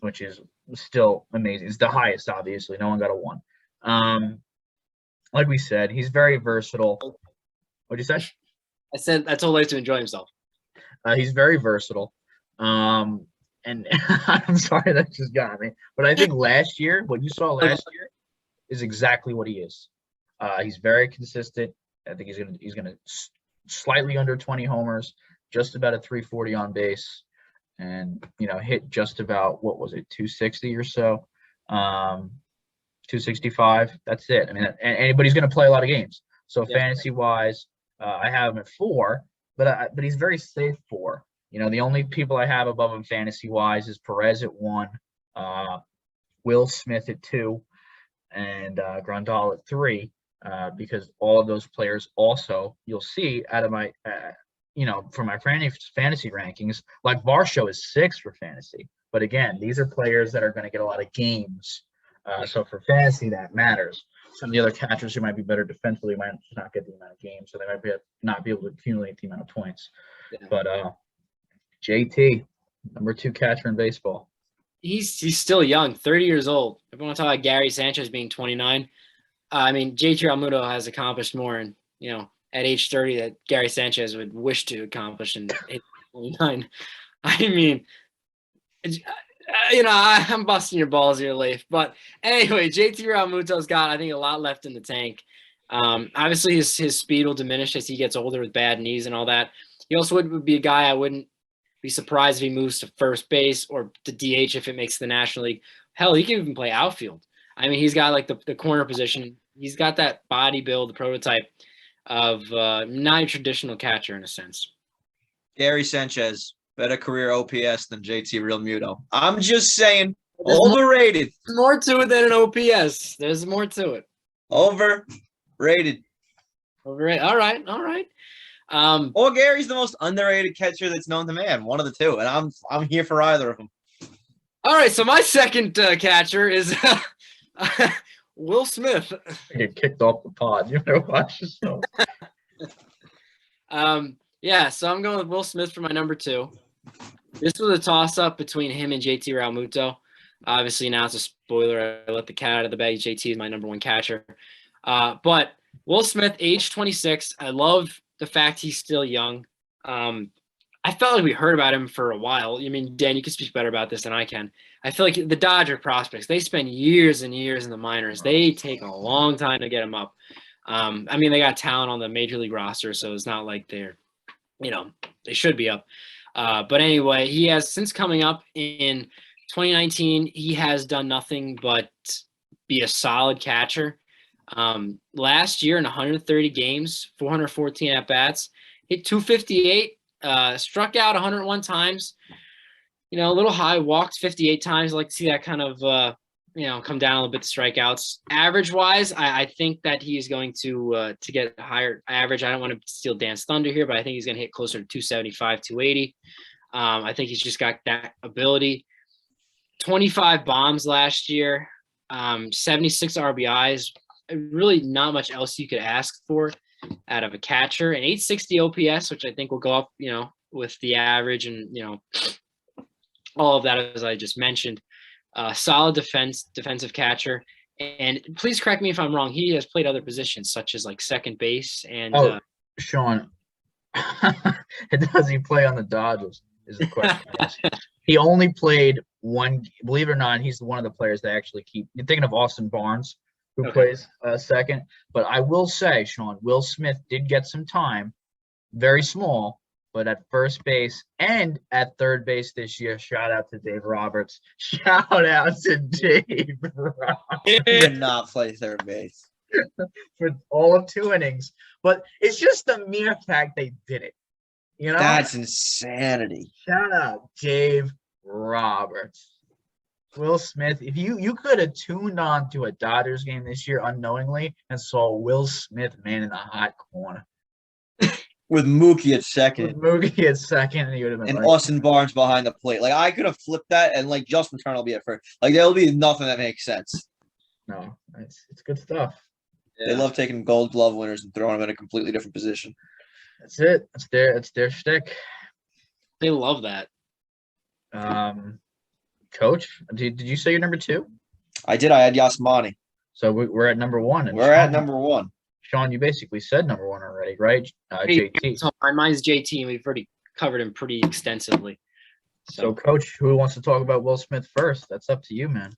which is still amazing. It's the highest, obviously. No one got a 1. Like we said, he's very versatile. What'd you say? I said I told Leif to enjoy himself. He's very versatile. And I'm sorry that just got me, but I think last year, what you saw last year, is exactly what he is. He's very consistent. I think he's gonna slightly under 20 homers, just about a 340 on base, and hit just about, what was it, 260 or so, 265. That's it. I mean, but he's gonna play a lot of games. So fantasy wise, I have him at 4, but he's very safe 4. The only people I have above him fantasy-wise is Perez at 1, Will Smith at 2, and Grandal at 3, because all of those players also, you'll see out of my, for my fantasy rankings, like Varsho is 6 for fantasy. But again, these are players that are going to get a lot of games. So for fantasy, that matters. Some of the other catchers who might be better defensively might not get the amount of games, so they might not be able to accumulate the amount of points. Yeah. But JT, number 2 catcher in baseball. He's still young, 30 years old. If you want to talk about Gary Sanchez being 29, I mean, JT Realmuto has accomplished more, and at age 30 that Gary Sanchez would wish to accomplish in 29. I mean, I'm busting your balls here, Leif. But anyway, JT Realmuto's got, I think, a lot left in the tank. Obviously, his speed will diminish as he gets older with bad knees and all that. He also would be a guy I wouldn't be surprised if he moves to first base or to DH if it makes the National League. Hell, he can even play outfield. I mean, he's got like the corner position. He's got that body build, the prototype of not a traditional catcher in a sense. Gary Sanchez, better career OPS than JT Realmuto. I'm just saying, overrated. There's more to it than an OPS. There's more to it. Overrated. Overrated. All right. Or Gary's the most underrated catcher that's known to man. One of the two, and I'm here for either of them. All right, so my second catcher is Will Smith. I get kicked off the pod. You better watch yourself. Yeah, so I'm going with Will Smith for my number 2. This was a toss-up between him and JT Realmuto. Obviously, now it's a spoiler. I let the cat out of the bag. JT is my number 1 catcher. But Will Smith, age 26. I love the fact he's still young. I felt like we heard about him for a while. I mean, Dan, you can speak better about this than I can. I feel like the Dodger prospects, they spend years and years in the minors. They take a long time to get them up. I mean, they got talent on the major league roster, so it's not like they're, they should be up. But anyway, he has, since coming up in 2019, he has done nothing but be a solid catcher. Last year in 130 games, 414 at-bats, hit 258, struck out 101 times, a little high, walked 58 times. I like to see that kind of, come down a little bit, the strikeouts. Average-wise, I think that he's going to get higher average. I don't want to steal Dan's thunder here, but I think he's going to hit closer to 275, 280. I think he's just got that ability. 25 bombs last year, 76 RBIs. Really not much else you could ask for out of a catcher. An 860 OPS, which I think will go up, with the average and, all of that, as I just mentioned. Solid defensive catcher. And please correct me if I'm wrong. He has played other positions, such as like second base and. Sean, does he play on the Dodgers? Is the question. He only played one. Believe it or not, he's one of the players that actually keep. You're thinking of Austin Barnes, who plays second. But I will say, Sean, Will Smith did get some time, very small, but at first base and at third base this year. Shout out to Dave Roberts. Shout out to Dave Roberts. He did not play third base For all of 2 innings. But it's just the mere fact they did it. That's insanity. Shout out Dave Roberts. Will Smith, if you could have tuned on to a Dodgers game this year unknowingly and saw Will Smith man in the hot corner. With Mookie at second. And he would have been and Austin Barnes behind the plate. Like, I could have flipped that and, like, Justin Turner will be at first. Like, there'll be nothing that makes sense. No, it's good stuff. Yeah. They love taking Gold Glove winners and throwing them in a completely different position. That's it. It's their shtick. They love that. Coach, did you say you're number 2? I did. I had Yasmani. So we're at number 1. We're at number 1. Sean, you basically said number 1 already, right? JT. So mine's JT, and we've already covered him pretty extensively. So, Coach, who wants to talk about Will Smith first? That's up to you, man.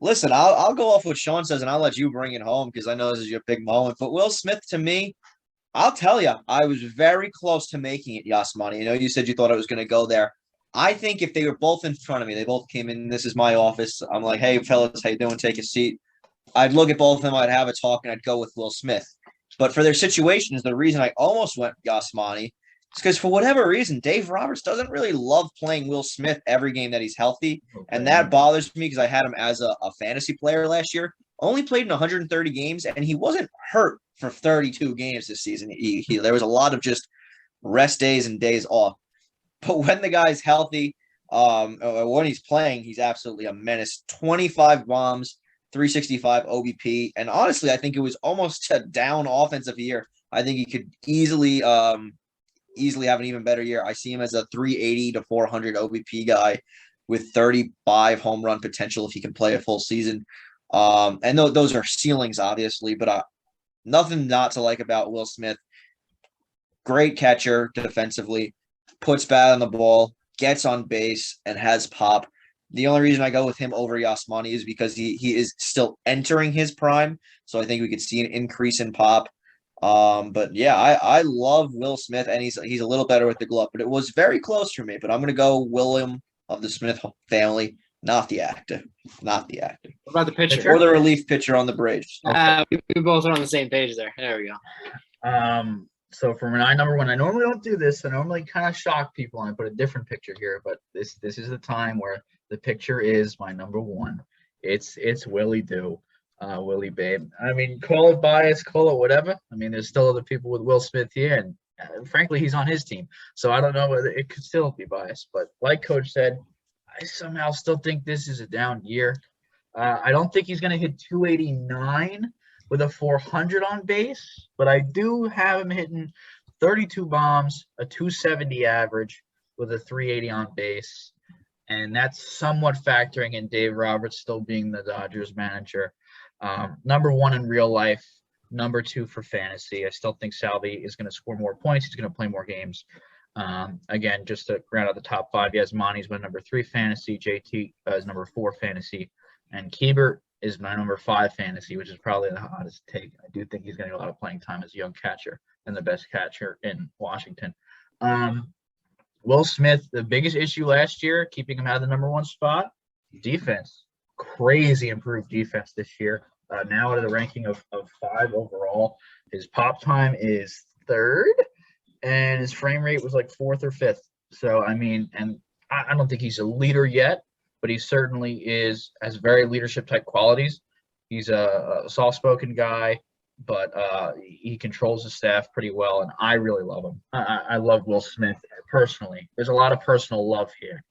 Listen, I'll go off what Sean says, and I'll let you bring it home because I know this is your big moment. But Will Smith, to me, I'll tell you, I was very close to making it, Yasmani. I know you said you thought I was going to go there. I think if they were both in front of me, they both came in, this is my office. I'm like, hey, fellas, how you doing? Take a seat. I'd look at both of them, I'd have a talk, and I'd go with Will Smith. But for their situations, the reason I almost went Yasmani is because for whatever reason, Dave Roberts doesn't really love playing Will Smith every game that he's healthy. Okay. And that bothers me because I had him as a fantasy player last year. Only played in 130 games, and he wasn't hurt for 32 games this season. There was a lot of just rest days and days off. But when the guy's healthy, when he's playing, he's absolutely a menace. 25 bombs, 365 OBP. And honestly, I think it was almost a down offensive year. I think he could easily have an even better year. I see him as a 380 to 400 OBP guy with 35 home run potential if he can play a full season. And those are ceilings, obviously, but nothing not to like about Will Smith. Great catcher defensively, puts bat on the ball, gets on base, and has pop. The only reason I go with him over Yasmani is because he is still entering his prime, so I think we could see an increase in pop. But yeah, I love Will Smith, and he's a little better with the glove, but it was very close for me. But I'm going to go William of the Smith family, not the actor. What about the pitcher? Or the relief pitcher on the Braves. Okay. We both are on the same page there. There we go. So for my number 1, I normally don't do this. I normally kind of shock people and I put a different picture here, but this is the time where the picture is my number 1. It's Willie Doo, Willie Babe. I mean, call it bias, call it whatever. I mean, there's still other people with Will Smith here, and frankly, he's on his team. So I don't know whether it could still be biased. But like Coach said, I somehow still think this is a down year. I don't think he's going to hit 289 with a 400 on base, but I do have him hitting 32 bombs, a 270 average with a 380 on base. And that's somewhat factoring in Dave Roberts still being the Dodgers manager. Number 1 in real life, number 2 for fantasy. I still think Salvy is going to score more points. He's going to play more games. Again, just to round out the top 5, Yasmani's my number 3 fantasy. JT is number 4 fantasy. And Kiebert is my number 5 fantasy, which is probably the hottest take. I do think he's going to get a lot of playing time as a young catcher and the best catcher in Washington. Will Smith, the biggest issue last year, keeping him out of the number 1 spot, defense. Crazy improved defense this year. Now out of the ranking of 5 overall. His pop time is 3rd, and his frame rate was like 4th or 5th. So, I mean, and I don't think he's a leader yet, but he certainly has very leadership-type qualities. He's a soft-spoken guy, but he controls his staff pretty well, and I really love him. I love Will Smith personally. There's a lot of personal love here.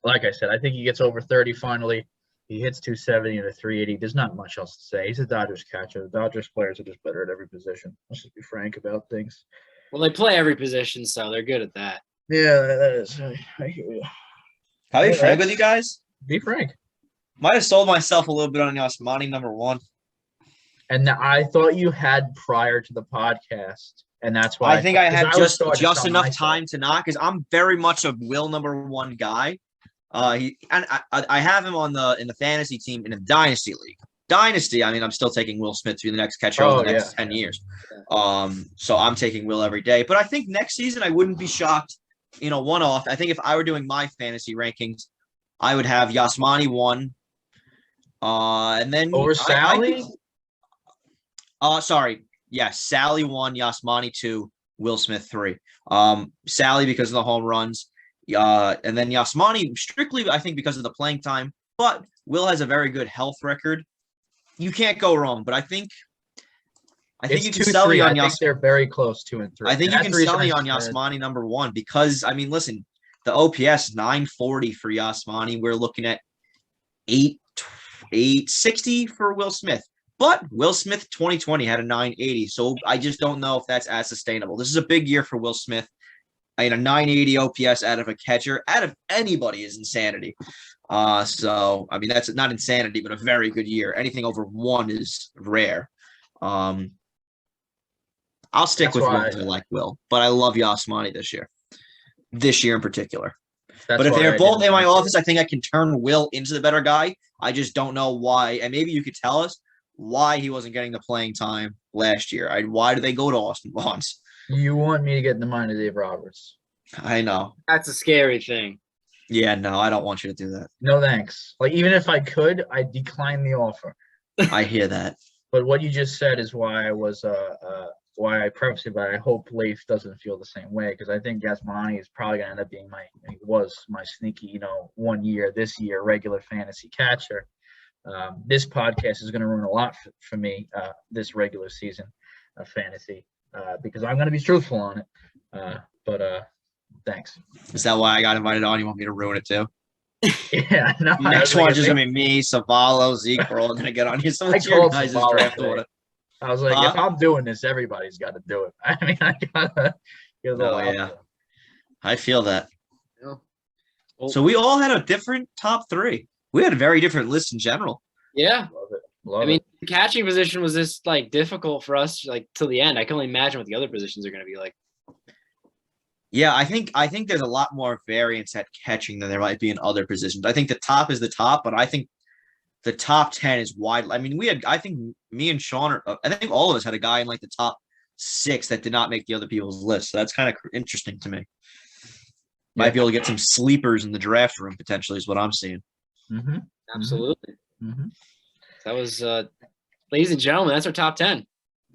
Like I said, I think he gets over 30 finally. He hits 270 and a 380. There's not much else to say. He's a Dodgers catcher. The Dodgers players are just better at every position. Let's just be frank about things. Well, they play every position, so they're good at that. Yeah, that is. I hear you. Can I be frank with you guys? Be frank. Might have sold myself a little bit on Yasmani number 1. And I thought you had prior to the podcast, and that's why I think I had just enough myself. time to not, because I'm very much a Will number 1 guy. I have him in the fantasy team in a dynasty league. Dynasty, I mean, I'm still taking Will Smith to be the next catcher over the next 10 years. So I'm taking Will every day. But I think next season I wouldn't be shocked, one-off. I think if I were doing my fantasy rankings, I would have Yasmani 1. And then over Sally? Sorry. Yes, Sally 1, Yasmani 2, Will Smith 3. Sally because of the home runs. And then Yasmani strictly, I think, because of the playing time. But Will has a very good health record. You can't go wrong. But I think you can sell me on Yasmani. They're very close, 2 and 3. I think you can sell me on Yasmani number 1 because, I mean, listen, the OPS 940 for Yasmani. We're looking at 860 for Will Smith. But Will Smith 2020 had a 980. So I just don't know if that's as sustainable. This is a big year for Will Smith. I mean, a 980 OPS out of a catcher, out of anybody, is insanity. So, I mean, that's not insanity, but a very good year. Anything over 1 is rare. I'll stick with Will because I like Will, but I love Yasmani this year. This year in particular. But if they're both in my office, I think I can turn Will into the better guy. I just don't know why. And maybe you could tell us why he wasn't getting the playing time last year. Why did they go to Austin Bonds? You want me to get in the mind of Dave Roberts. I know. That's a scary thing. Yeah, no, I don't want you to do that. No, thanks. Like, even if I could, I'd decline the offer. I hear that. But what you just said is why I was why I prefaced it, but I hope Leif doesn't feel the same way, because I think Yasmani is probably gonna end up being my sneaky, 1 year, this year, regular fantasy catcher. This podcast is gonna ruin a lot for me this regular season of fantasy because I'm gonna be truthful on it. But thanks. Is that why I got invited on? You want me to ruin it too? Yeah, no. Next one's just gonna be me, Savalo, Zeke. We're all gonna get on here. So what's your guys' draft order? I was like, if I'm doing this, everybody's got to do it. I mean, I gotta get a little out there. I feel that. Yeah. So we all had a different top 3. We had a very different list in general. Yeah. Love I mean, it. the catching position was just difficult for us till the end. I can only imagine what the other positions are going to be like. Yeah, I think there's a lot more variance at catching than there might be in other positions. I think the top is the top, but I think the top 10 is wide. I mean, I think me and Sean, I think all of us had a guy in the top 6 that did not make the other people's list. So that's kind of interesting to me. Might be able to get some sleepers in the draft room potentially is what I'm seeing. Mm-hmm. Absolutely. Mm-hmm. That was, ladies and gentlemen, that's our top 10.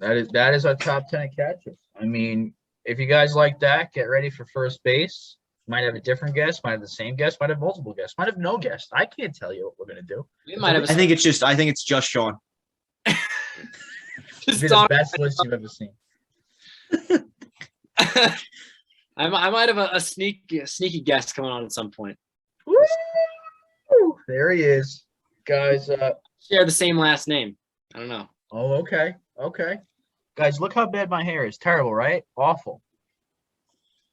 That is our top 10 catchers. I mean, if you guys like that, get ready for first base. Might have a different guest, might have the same guest, might have multiple guests, might have no guest. I can't tell you what we're gonna do. We might have. I think it's just Sean. It's the best list you've ever seen. I might have a sneaky guest coming on at some point. Woo! There he is. Guys, Share the same last name. I don't know. oh, okay. Okay. Guys, look how bad my hair is. Terrible, right? Awful.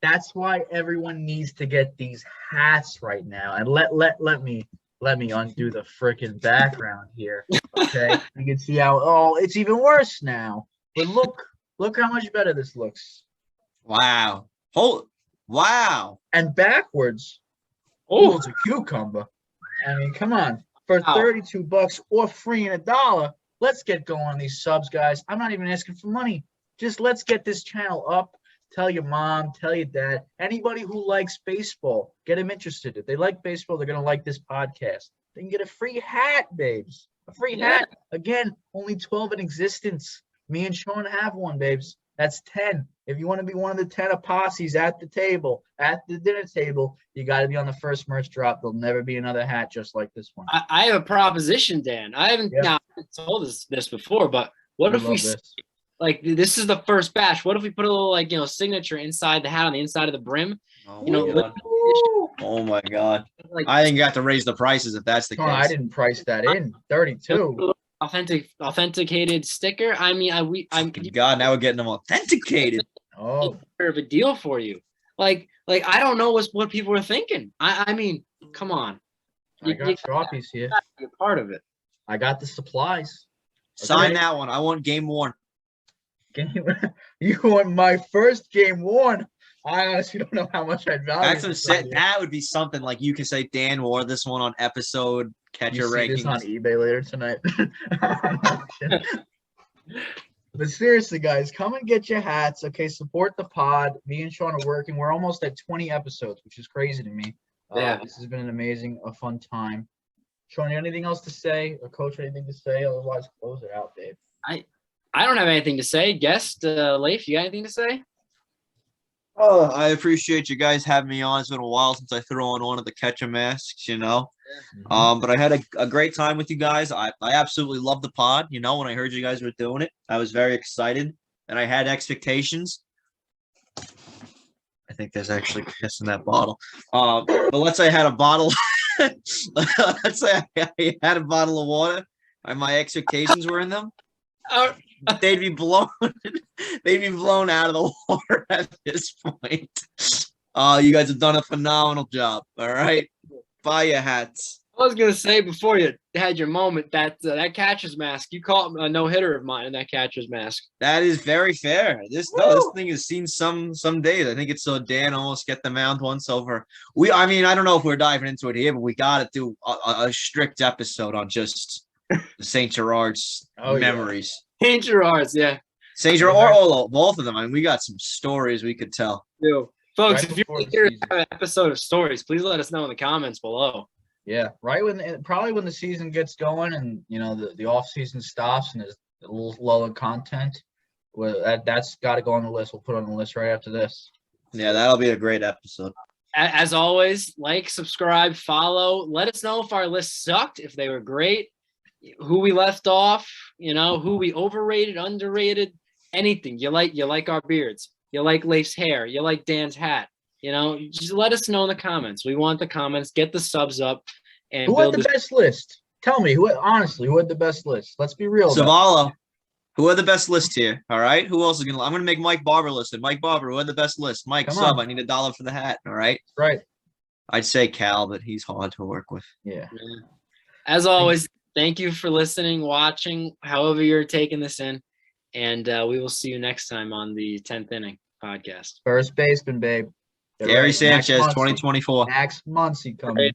That's why everyone needs to get these hats right now. And let me undo the freaking background here. Okay. You can see how it's even worse now. But look how much better this looks. Wow. Wow. And backwards. Oh, It's a cucumber. I mean, come on. For Wow. $32 or free and $1, let's get going on these subs, guys. I'm not even asking for money. Just let's get this channel up. Tell your mom, tell your dad, anybody who likes baseball, get them interested. If they like baseball, they're going to like this podcast. They can get a free hat, babes. A free hat. Again, only 12 in existence. Me and Sean have one, babes. That's 10. If you want to be one of the 10 posses at the table, at the dinner table, you got to be on the first merch drop. There'll never be another hat just like this one. I have a proposition, Dan. I haven't told this before, but what if we like this is the first batch? What if we put a little signature inside the hat on the inside of the brim? Oh my God. Like, I think you have to raise the prices if that's the case. I didn't price that in. 32. Authenticated sticker. I mean, God, now we're getting them authenticated. Oh, of a deal for you. Like I don't know what people are thinking. I mean, come on. I got Sharpies here. You're part of it. I got the supplies. Sign that one. I want game 1. You want my first game 1? I honestly don't know how much I'd value. That's what said. That would be something like you could say Dan wore this one on episode catcher rankings. This on eBay later tonight. But seriously, guys, come and get your hats. Okay, support the pod. Me and Sean are working. We're almost at 20 episodes, which is crazy to me. This has been an amazing, fun time. Sean, you anything else to say? Or Coach, anything to say? Otherwise, close it out, Dave. I don't have anything to say. Guest Leif, you got anything to say? Oh, I appreciate you guys having me on. It's been a while since I threw on one of the catcher masks, But I had a great time with you guys. I absolutely loved the pod. When I heard you guys were doing it, I was very excited and I had expectations. I think there's actually piss in that bottle. But let's say I had a bottle. Let's say I had a bottle of water and my expectations were in them. They'd be blown out of the water at this point. You guys have done a phenomenal job. All right. Buy your hats. I was gonna say before you had your moment that catcher's mask, you caught a no-hitter of mine in that catcher's mask. That is very fair. This thing has seen some days. I think it's so Dan almost get the mound once over. I don't know if we're diving into it here, but we got to do a strict episode on just the St. Gerard's memories. St. Gerard's, yeah. St. Gerard or both of them. I mean, we got some stories we could tell. Folks, if you're here to have an episode of stories, please let us know in the comments below. Yeah, right when the season gets going and the off season stops and there's a little lull in content, that's got to go on the list. We'll put it on the list right after this. Yeah, that'll be a great episode. As always, like, subscribe, follow. Let us know if our list sucked, if they were great, who we left off, who we overrated, underrated, anything. You like our beards. You like Leif's hair. You like Dan's hat. Just let us know in the comments. We want the comments. Get the subs up. And who had the best list? Tell me, who had the best list? Let's be real. Zavala. Who had the best list here? All right. Who else is going to? I'm going to make Mike Barber listed. Mike Barber, who had the best list? Mike, sub. I need $1 for the hat. All right. Right. I'd say Cal, but he's hard to work with. Yeah. As always, thank you for listening, watching, however you're taking this in. And we will see you next time on the 10th Inning podcast. First baseman, babe. Gary Sanchez, 2024. Max Muncy coming.